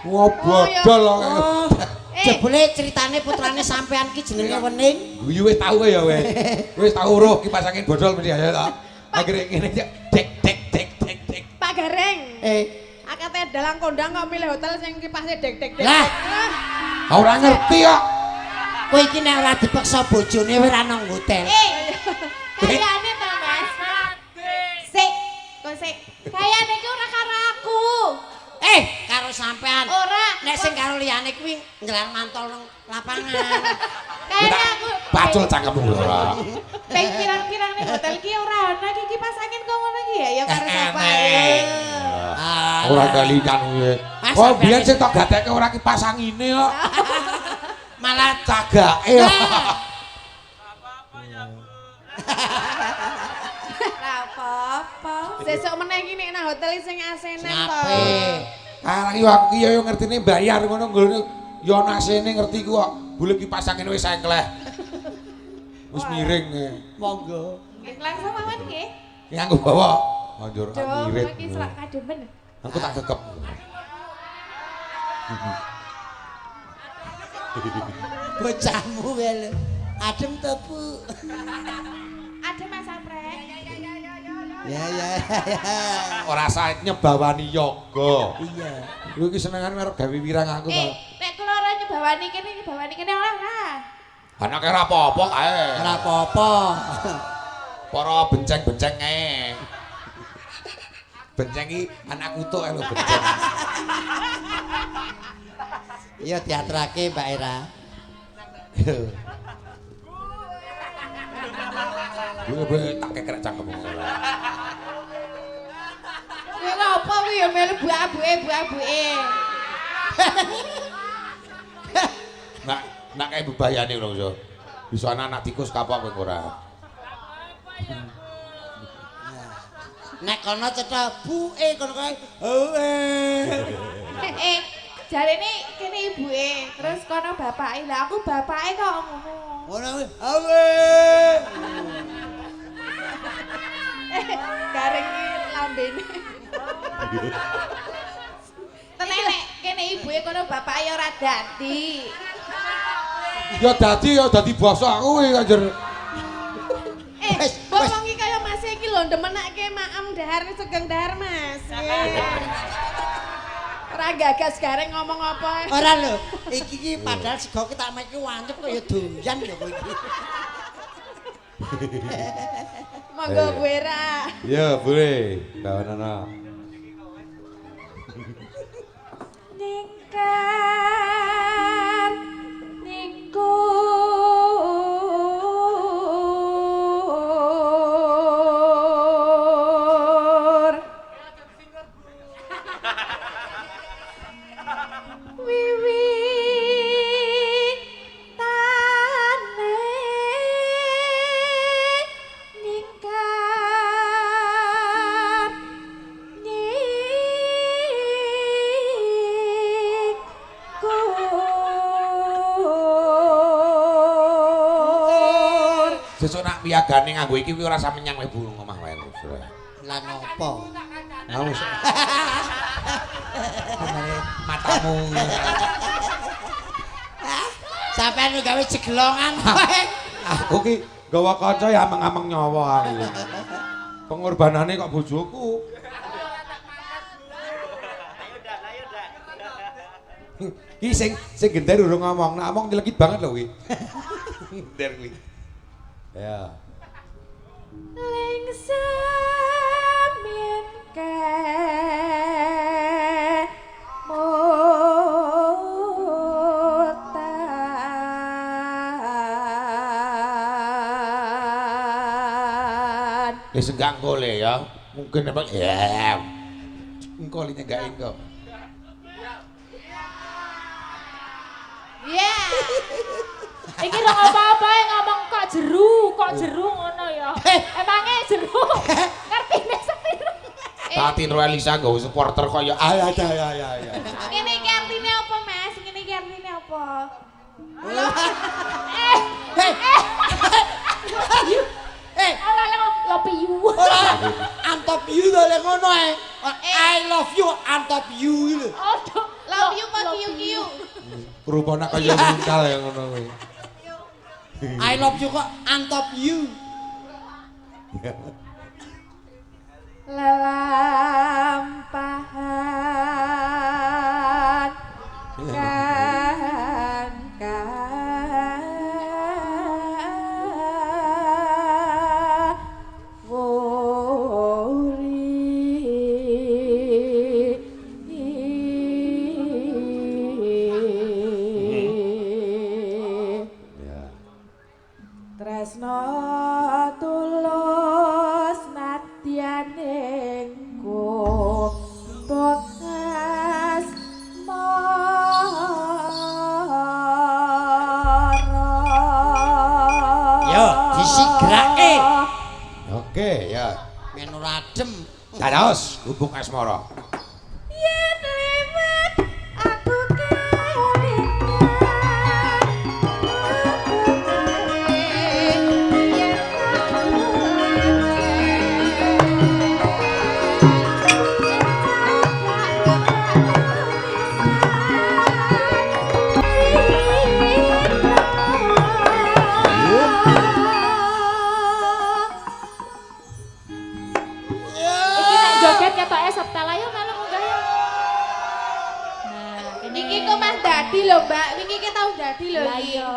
Wah, bodol kok. Oh. Jebule ceritane putrane sampean ki jenenge Wening. Guyu wis tau ya wis. Wis tau roh kipas angin bodol mesti ayo ta. Anggere ngene iki tek tek tek tek tek. Pak Gareng. Akate dalang kondang kok milih hotel sing kipasnya dek-dek-dek. Lah. Ora ngerti kok. Kowe iki nek ora dipaksa bojone ora nang hotel. Kayane to, Mas. Sik, kok sik. Kayane iki ora karo aku. Karo sampean. Ora. Nek sing karo liyane kuwi nggelar mantol nang lapangan. Kayane aku. Bacul cangkemmu ora. Peng pirang-pirang ning hotel ki ora ana iki kipas angin kok ngono iki ya ya karo sapa. Ora kalian kuwi. Mas, Oh, sampean biyen iki- sing tok gatekke ora kipas angine kok. Malah Cagake kok. Ora apa-apa. Sesuk meneh iki nek nang hotel sing asenan to. Ngape? Karang yo aku ki yo ngertine bayar ngono nggone yo nasene ngerti ku kok. Bule kipas angin wis engkleh. Wis miring. Monggo. Nggih, langsung mawon nggih. Nganggo bawa. Anjur Dong, mirit. iki selak kademen. Aku tak gekep. Bocahmu wae. Adem to, Bu? Ada Mas Aprek. Ya. Ora sae nyebawani yoga. Iya. Lu iki senengane arep gawe wirang aku to. Nek kula ora nyebawani kene ora. Anake ora apa-apa kae. Ora apa-apa. Para benceng-benceng ae. Benceng iki anak kutuk lho benceng. Iya diaturake Mbak Era. Gue tak kekrek cangkemmu. Kuwi ngopo kuwi ya melu buak-buke. Nak kae bebayane lho iso. Bisa anak tikus kapok kowe ora. Nek kono cetha buke kono kae. Jarene kene ibuke, terus kono bapake. Lah aku bapake kok ngono. Ngono kuwi. Awe. Gareng iki lambene. Tenan nek kene ibuke kono bapake ya ora dadi. Ya dadi basa aku kuwi anjir. Wes, Mbok wong iki kaya Mas iki lho ndemenake maem dahar segeng dahar Mas. Ora gagas gareng ngomong apa. Ora lho, iki ki padahal sego ki tak mek ki wancep kaya doyan ya kowe iki. Monggo Bu Era. Ya, boleh. Kawanana. Ningkar niku wiwitane ningkar nikur. Sesuk nak piagane nganggo iki kuwi ora sampe nyang lebu ngomah wae. Lah ngopo? Haus. Matamu. sampean gawe jegelongan. Aku ki gawa kaca ya ameng-ameng nyawa aku. Pengorbanane kok bojoku. Ki sing gender urung ngomong, nek ngomong nyelekit banget lho kuwi. Gender kuwi. Ya. Lengsem yen kemotan. Wis enggak ngole ya. Mungkin apa ya. Engko line enggak engko. Iya. Iki ora apa-apa ngomong kok jeru ngono ya. Emange jeru. Ngertine sepiro? Tatin Roelisa nggawa supporter kaya ya. Ngene iki artine apa, Mas? Ngene iki artine apa? Ora love you. Ora antop you to lek ngono ae. I love you antop you lho. Aduh, Love you kok kiu-kiu. Rupane kaya mungkal ya ngono kuwi. I love you kok antop you. Lelampahan kan tresno tulus nadyaning bekas Yo, disigrake. Oke, ya. Men ora adem. Dados hubung asmara. yen liwat aku iki nek joget ketoke septel ayo melu munggah ya. Nah, kene Iki kok Mas dadi lho, Mbak. Wingi ki tau dadi lho lah iki. iya.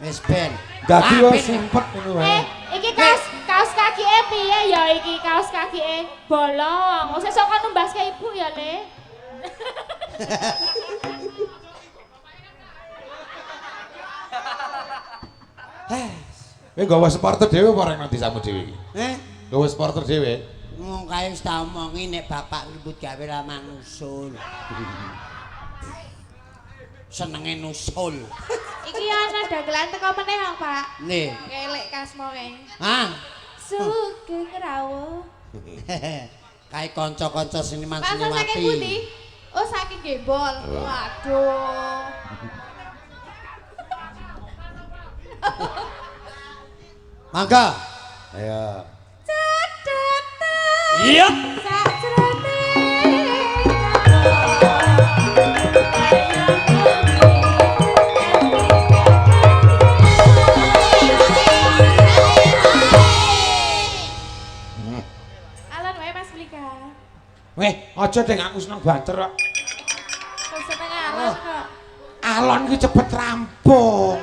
Wis ben. Dadi Ah, yo ben. simpet ngono wae. Iki kaos kaki piye ya iki kaos kaki bolong. Wis sok numbaske ibu ya, Le. Kowe gawa supporter dhewe apa ora nang desamu dhewe iki? Gawa supporter dhewe. Ngomong kae wis tak omongi nek bapak ribut gawe ra mangusul. Senenge nusul. Iki ana dagelan teko meneh, Pak. Nih. Kelek kasmo kae. Ah. Sugeng rawuh. Kae kanca-kanca seniman Pasal saking pundi? Oh, saking gembol. Waduh. Mangga. Ayo. Iya. Alon wae Mas Blika. Weh, aja deng aku seneng banter kok. Kok seneng alon kok. Alon ki cepet rampung.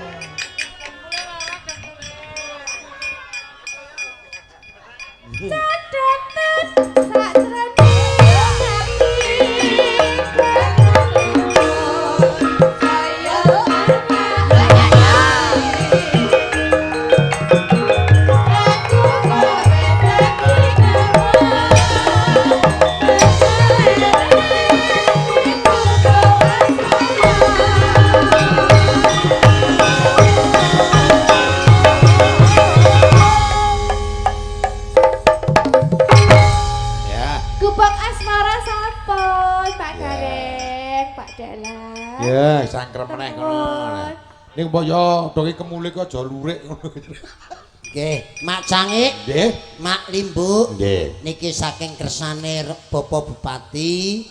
Gubuk asmara sampun, Pak Gareng, Pak Dalang. Ya, sangkrem meneh kono. Ning mbok yo doke kemulik aja lurik ngono. Nggih, Mak Cangik, Nggih. Mak Limbu. Nggih. Niki saking kersane Bapak Bupati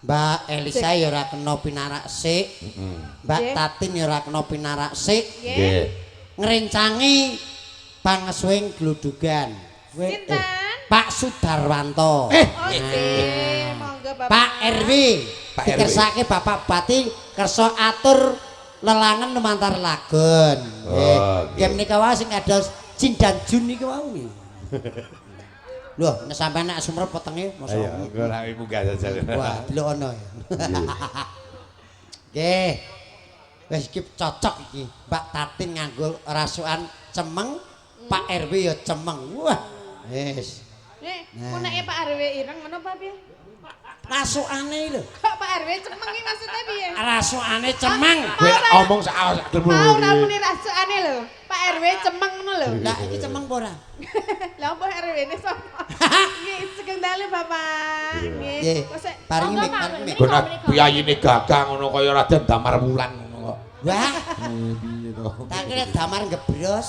Mbak Elisa ya ora kena pinarak sik. Mbak Nggih. Tatin ya ora kena pinarak sik. Nggih. Ngrencangi pangesuwing gludhugan. Sinten? Pak Sudarwanto. Oh, nggih. Monggo Bapak. Pak RW. Pak RW. Dikersake Bapak Bupati kersa atur lelangan lumantar lagon. Oh, Nggih menika wae sing kados Jin dan Jun niku wau nggih. Loh, nek sampean nek sumrep petenge mosok. Ayo, engko nek munggah saja. Wah, delono ya. Nggih. Wis iki cocok iki. Mbak Tatin nganggo rasukan cemeng, Pak RW ya cemeng. Wah. Wis. Nek, punake Pak RW ireng menapa piye? Rasukane lho. Kok Pak RW cemeng iki maksudnya piye? Rasukane cemeng. Kowe omong sak delmu. Mau ra muni rasukane lho. Pak RW cemeng ngono lho. Lah iki cemeng apa ora? Lah apa RW-ne sapa? Nggih, Sugeng Dalu Bapak. Nggih. Nggih. Kok sik Paringi Monggo, mik, Pak. paringi mik. Nggo nak piyayine gagang ngono kaya Raden Damar Wulan ngono kok. Wah, Piye to? tak kira damar gebros.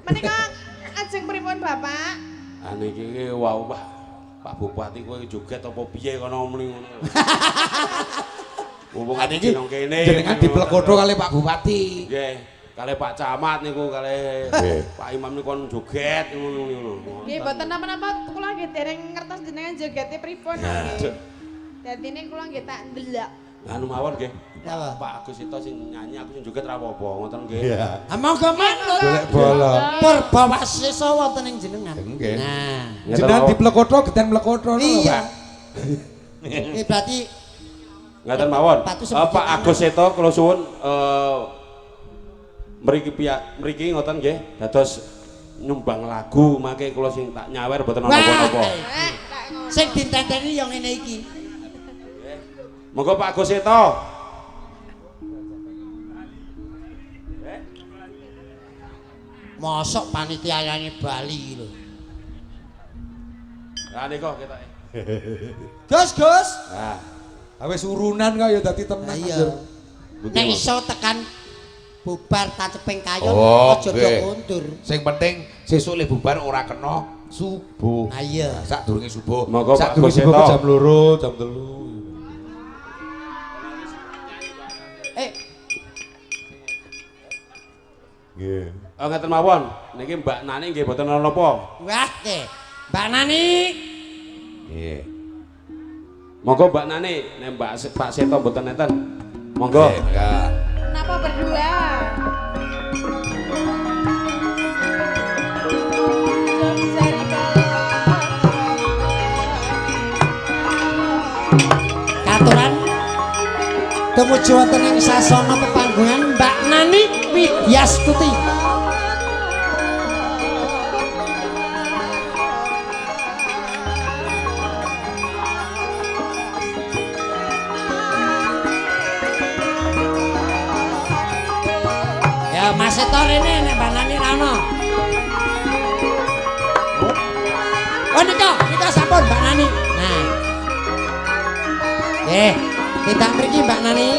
menika ajeng pripun Bapak? Ane iki wau Pak Bupati kowe joget apa piye kono muni ngono. Ane iki nang kene. jenengan diplekodo kali Pak Bupati. Nggih, kali Pak Camat niku kali Pak Imam niku kon joget ngono. Nggih, mboten napa-napa kula nggih dereng ngertos jenengan jogete pripun nggih. Dadine kula nggih tak ndelok. Anu mawon nggih. Apa? Pak Agus itu sing nyanyi aku sing joget ra apa-apa ngoten nggih. Iya. Ah monggo manut. Golek bola. Purba wasesa wonten ing jenengan. Nggih. Nah, Jenengan diplekodo geden mlekodo lho, iya. Pak. Ini berarti Ngaten mawon. Patu sebut Pak nama. Agus itu kula suwun mriki ngoten nggih dados nyumbang lagu mangke kula sing tak nyawer mboten ana napa-napa. Tak ngono. sing ditenteni yang ngene iki. Monggo Pak Agus itu. Mosok panitiane Bali lho. Lah niku ketoke. Gus. Nah, Wis urunan kok ya dadi temen. Lah iya. Nek iso tekan bubar taceping kayon Oh, aja nggih. do mundur. Sing penting sesuk le bubar ora kena subuh. Lah iya. Sak durunge subuh. Monggo, Sak Pak durunge Gus subuh Seto. ke jam 2, jam 3. Nggih. oh ngaten mawon. Niki Mbak Nani nggih mboten ana napa. Wah, nggih. Mbak Nani. Nggih. Monggo Mbak Nani, nek Pak Seto mboten nenten. Monggo. Enggak. Kenapa berdua? Katuran tumuju wonten ing sasana pepanggungan Mbak Nani Widyastuti. Ya Mas Seto rene nek Mbak Nani ra ono. Oh nika sampun Mbak Nani. Nah. Kita mriki Mbak Nani.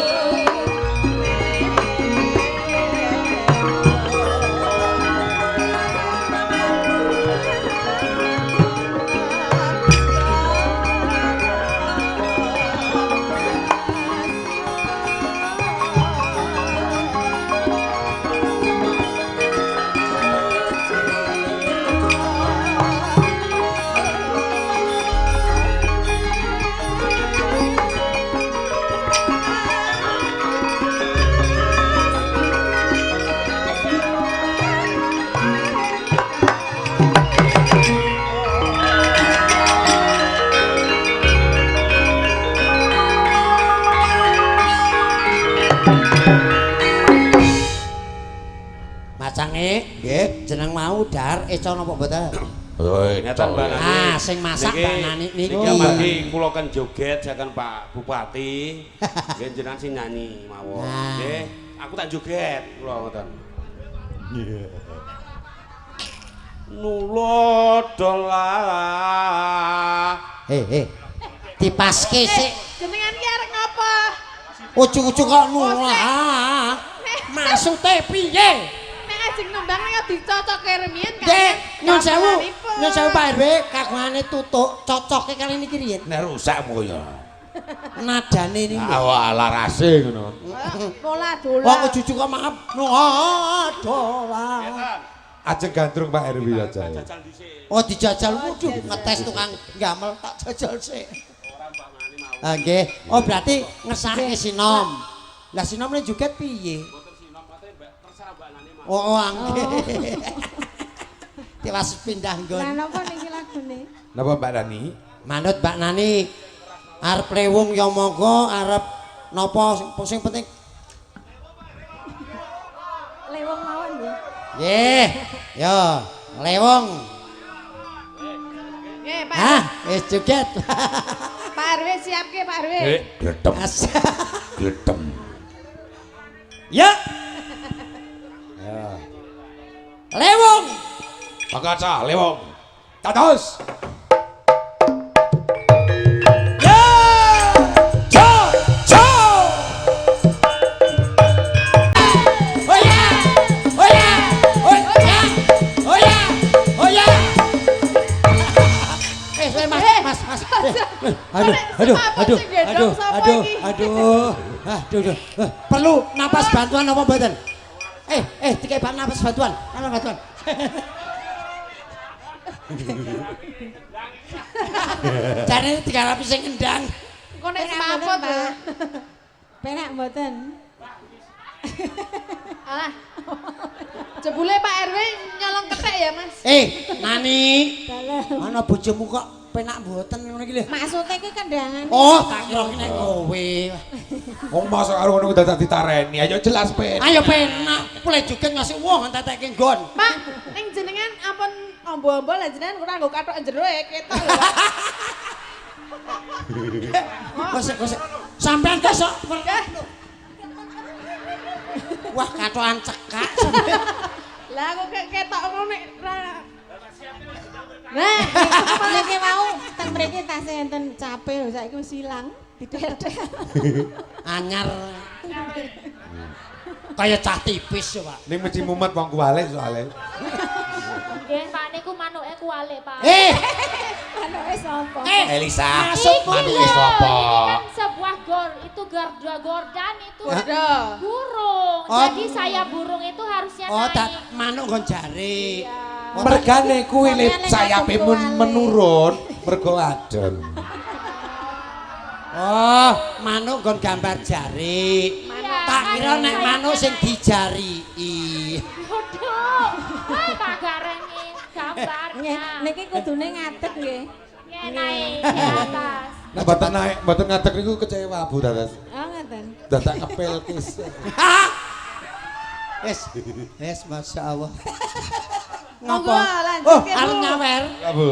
Macange, nggih, jeneng mau Dar Eca napa mboten? Oh, Ngeten Mbak Nani. Ah, sing masak Mbak Nani niki. Niki amargi kula kan joget saken Pak Bupati. Nggih jenengan sing nyanyi mawon. Nah. Nggih, aku tak joget kula ngoten. Nulodolah. Dipaske sik. Jenengan ki arep ngapa? Ujug-ujug kok nulah. Maksude piye? Nek ajeng nembang nek dicocokke remien Dek, nyun sewu. Nyun sewu Pak RW, kagungane tutuk cocoke kali niki riyen. Nek rusak moko ya. Nadane niku. Ala rase ngono. Pola dolan. Wong jujuk kok maaf. Dolan. Ajeng gandrung Pak RW aja. Oh dijajal, waduh ngetes tukang gamel tak jajal sik. Ah nggih. Oh berarti ngesake sinom. Lah sinomne joget piye? Oh nggih. Tiwas pindah nggon. Lah napa niki lagune? Napa Mbak Dani? Manut Mbak Nani. Arep lewung ya monggo, arep napa sing penting. Lewong mawon nggih. Nggih. Yo, lewung. Nggih, Pak. Hah, wis joget. Pak RW siapke Pak RW. Gletem. As- Gletem. Ya. Ya. Lewung. Pakaca lewong. Tados. Ya. Jo, jo. Oh ya. Oh ya. Oh ya. Oh ya. Oh ya. Mas. Aduh. Perlu napas bantuan apa mboten? Dikai napas bantuan. Bantuan. Jarene digarapi sing endang. Kok nek semaput lho. Penak mboten. Alah. Jebule Pak RW nyolong kethek ya, Mas? Nani. Dalem. Ana bojomu kok penak mboten ngono iki lho. Maksude kuwi kendhangan. Oh, tak kira nek kowe. Wong masuk karo ngono dadak ditareni. Ayo jelas pen. Ayo penak, mulai joget ngasih wong tetekke nggon. Pak, ning jenengan ampun ombo-ombo lah jenengan ora nggo kathok jero ya ketok lho, Pak. Kosek. Sampean kok wah katokan cekak. Lah kok ketok ngono nek ora. Nah, niki mau teng mriki tasih enten cape lho saiki wis ilang, didel-del. Anyar. Kaya cah tipis ya, Pak. Ning mesti mumet wong kuwale soalé. Nggih, Pak niku manuke kuwale, Pak. Anuke sapa? Elisa. Masuk Iki manuke lho, sapa? ini kan sebuah itu gordan itu Udah. burung. Oh. Jadi saya burung itu harusnya Oh, naik. tak manuk nggon jari. Oh, Mergane kuwi lip Sampeyan nek sayape kadung kuwale. menurun mergo adem. Oh, manuk nggon gambar jari. Iya, Tak kan kira nek saya manuk sing kan- dijarii. Waduh, Pak Garengin gambarnya. Niki kudune ngadeg nggih. Nggih, naik di atas. Nek mboten naik, mboten ngadeg niku kecewa Bu dadas. Oh ngoten. Dadak ngepel kis. Wes, Masya Allah. Monggo lanjut Oh, ke, Bu. arep nyawer. Ya Bu.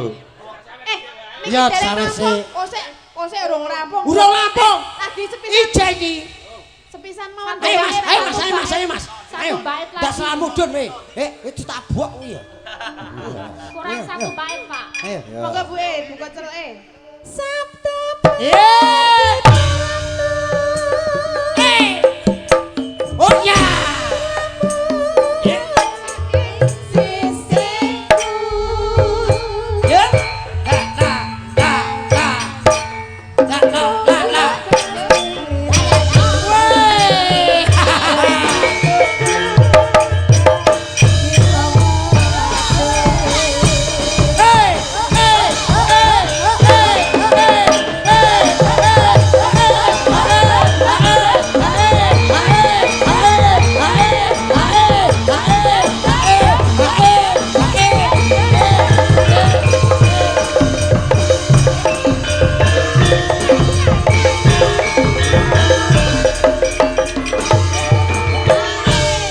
Niki Ya, dereng sarese. rampung. Kosek urung rampung. Urung rampung. Lagi sepisan Ije iki. sepisan mawon. Ayo Mas. Ayo. Satu bait lagi. Dak selamudun we. Itu tabok kuwi ya. Kurang satu bait, Pak. Ayo. Monggo Bu, buka celeke. Sabda Oh ya. Ya. La. Wey.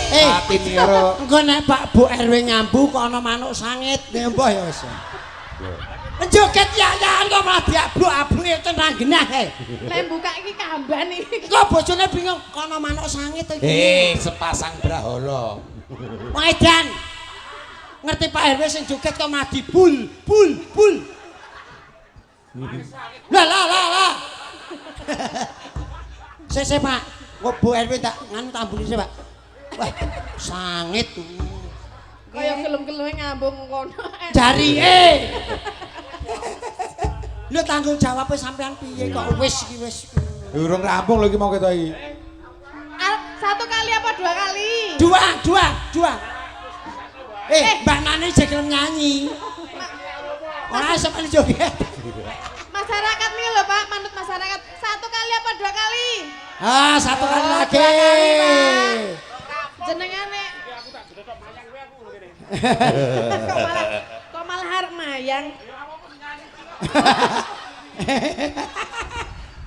Atine karo Engko nek Pak Bu RW nyambu kok ana manuk sangit, nek mbah ya wis. Joget ya-yaan kok malah diabluk-abluke tenang genah he. Nek buka iki kamban iki. Kok bojone bingung kok ana manuk sangit iki. sepasang brahala. Wong edan. Ngerti Pak RW sing joget kok malah dibul. Lah. Sese Pak, kok Bu RW tak nganu tambune sik Pak. Wah, sangit. Kaya gelem-geleme ngambung kono. Jarike. Lho tanggung jawabnya sampean piye kok wis iki wis. Urung rampung lho iki mau ketok iki. Satu kali apa dua kali? Dua. Mbak Nani jelem nyanyi. Ora sampean joget. Masyarakat nih lho Pak, manut masyarakat. Satu kali apa dua kali? Ah, satu kali lagi. Dua kali, Pak. Jenengane. Kok malah harap mayang.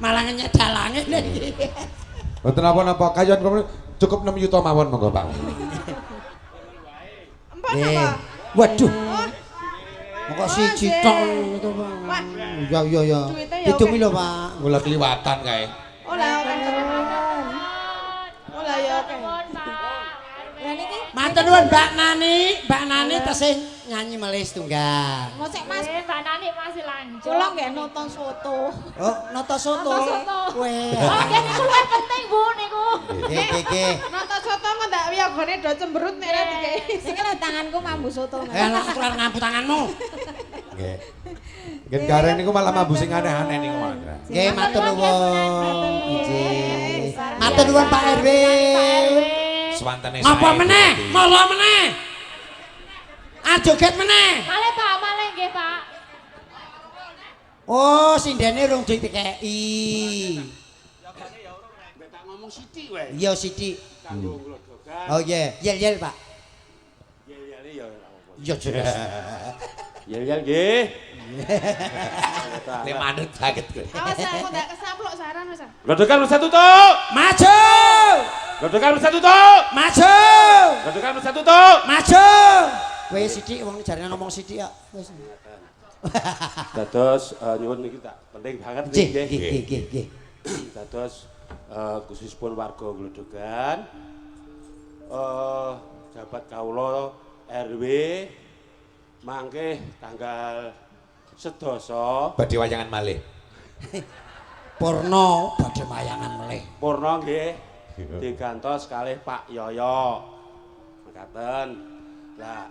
Malah nyedalange iki. Mboten napa-napa kayon kula cukup 6 yuta mawon monggo Pak. Empon apa? Waduh. Oh, Kok siji tok itu, Pak. Ya. Duitnya ya Ditumi oke. lho, Pak. Kula kliwatan kae. Oh lah oke. Oh lah ya oke. Lah niki Matur nuwun Mbak Nani tesih nyanyi malih setunggal. ngosek Mas. Mbak Nani masih lanjut. Kula nggih nonton soto. Oh, nata soto. Nata soto. Weh. Oh, nggih niku luwih penting Bu niku. Nggih. Nonton soto kok ndak wiyagane do cemberut nek ra dikei. Sing lho tanganku mambu soto. Mas. Lah keluar ngampu tanganmu. Nggih. Nggih gareng niku malah mambu sing aneh-aneh niku. Nggih, matur nuwun. Nggih. Matur nuwun Pak RW. Swantene Ngapa meneh? Molo meneh. Joget meneh. Malih Pak, malih nggih Pak. Oh, sindene rung dikeki. Tak ngomong sithik wae. Iya, sithik. Kanggo glodogan. Oh iya, yel Pak. Yel-yele ya ora apa. Iya jelas. Yel-yel nggih. Nek manut saged. Awas aku ndak kesamplok saran wis. Glodogan wis tutup. Maju! Glodogan wis tutup. Maju! Glodogan wis tutup. Maju! Weh sithik wong jarene ngomong sithik kok. Wis. Dados nyuwun niki tak penting banget Nggih. Dados khususipun warga Glodogan jabat kawula RW mangke tanggal 11 Badhe wayangan malih. Purna badhe mayangan melih. Purna nggih digantos kalih Pak Yoyo. Mekaten. Lah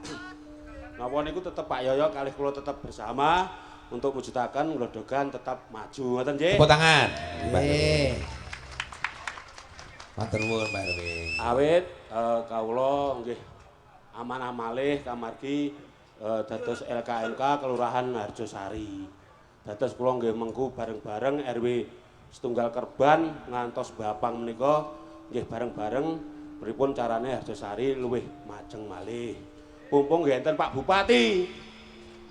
napa niku tetep Pak Yoyo kalih kula tetep bersama untuk mujudaken Glodogan tetap maju ngoten nggih. Tepuk tangan. Nggih. Matur nuwun Pak RW. Awit kawula nggih amanah malih kamargi dados LKMK Kelurahan Harjosari. Dados kula nggih mengku bareng-bareng RW setunggal Kerban ngantos Bapang menika nggih bareng-bareng pripun carane Harjosari luwih majeng malih. Mumpung nggih enten Pak Bupati.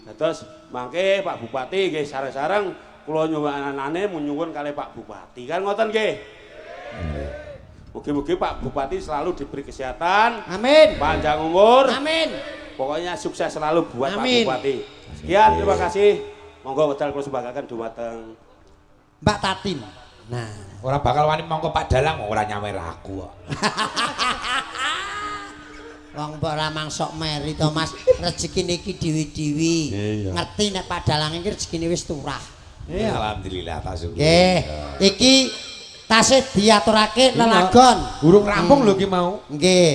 Dados mangke Pak Bupati nggih sareng-sareng kula nyuwunane nyuwun kalih Pak Bupati. Kan ngoten nggih. Mugi-mugi Pak Bupati selalu diberi kesehatan, Amin. panjang umur. Amin. Pokoknya sukses selalu buat Amin. Pak Bupati. Sekian, terima kasih. Monggo wedal kula sembahkan dumateng Mbak Tatin. Nah, Ora bakal wani mongko Pak Dalang ora nyawer aku kok. wong mbok ora mangsok meri to Mas, rezeki niki diwi-diwi. Ngerti nek Pak Dalang iki rezekine wis turah. Iya, alhamdulillah tak syukur. Nggih. Iki tasih diaturake lelagon. Urung rampung lho ki mau. Nggih.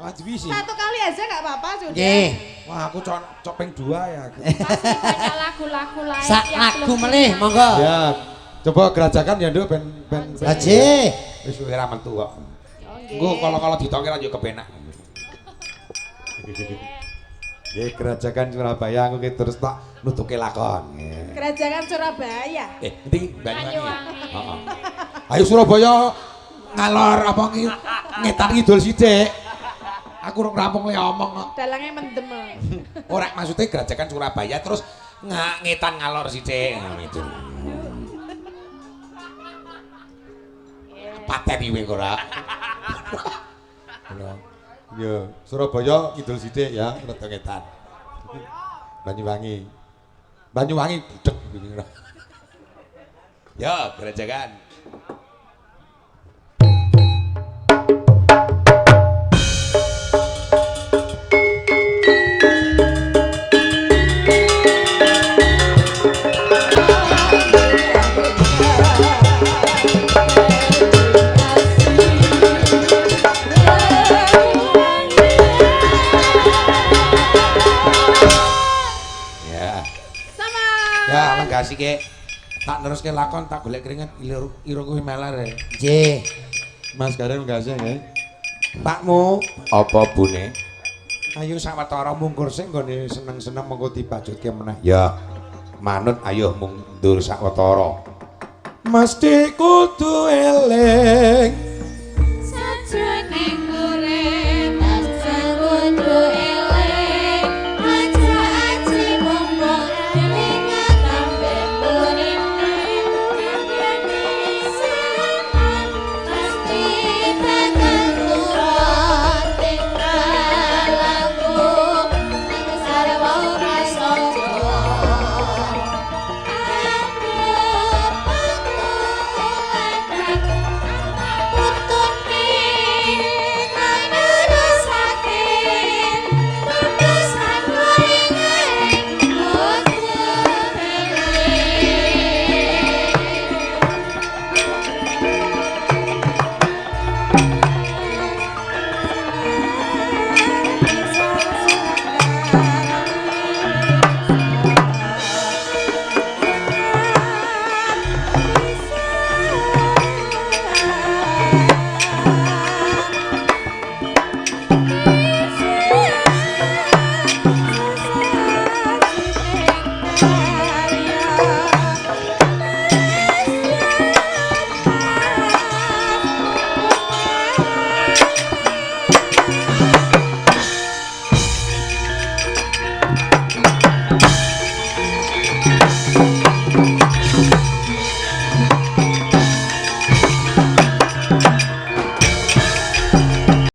Wajibi sih. Satu kali aja nggak apa-apa sudah. Nggih. Wah, aku cok ping 2 ya. Masih banyak lagu-lagu lain Sak yang lagu belum melih kita- monggo. Ya, coba gerajakan ya Nduk ben Aji. wis ora metu kok. Engko kalau ditoke ra yo kepenak. Nggih, gerajakan Surabaya aku ki terus tak nutuke lakon. Nggih. Kerajaan Surabaya. Ndi Banyuwangi. Banyuwangi. Heeh. Ayo Surabaya ngalor apa ngetan kidul sithik. Aku rung rampung le omong kok. Dalangnya mendem. Ora maksudnya gerajakan Surabaya terus ngetan ngalor sithik ngono itu. Paten iki ora. Yo, Surabaya kidul sithik ya, rada ngetan. Banyuwangi. Banyuwangi budhek ngene. Ya, gerajakan. Ya, lenggasi ke. Tak neruske lakon tak golek keringet ira kuwi melar ya. Nggih. Mas Karen enggak sih nggih. Pakmu apa bune? Ayo sawetara mungkur sing nggone seneng-seneng mengko dibajutke meneh. Ya. Manut ayo mundur sawetara. Mesti kudu eling Sajroning urip kudu eling aja aji mumpung eling tambe urip pasti bakal turun tinggal aku ning sarwa prasaja Thank you.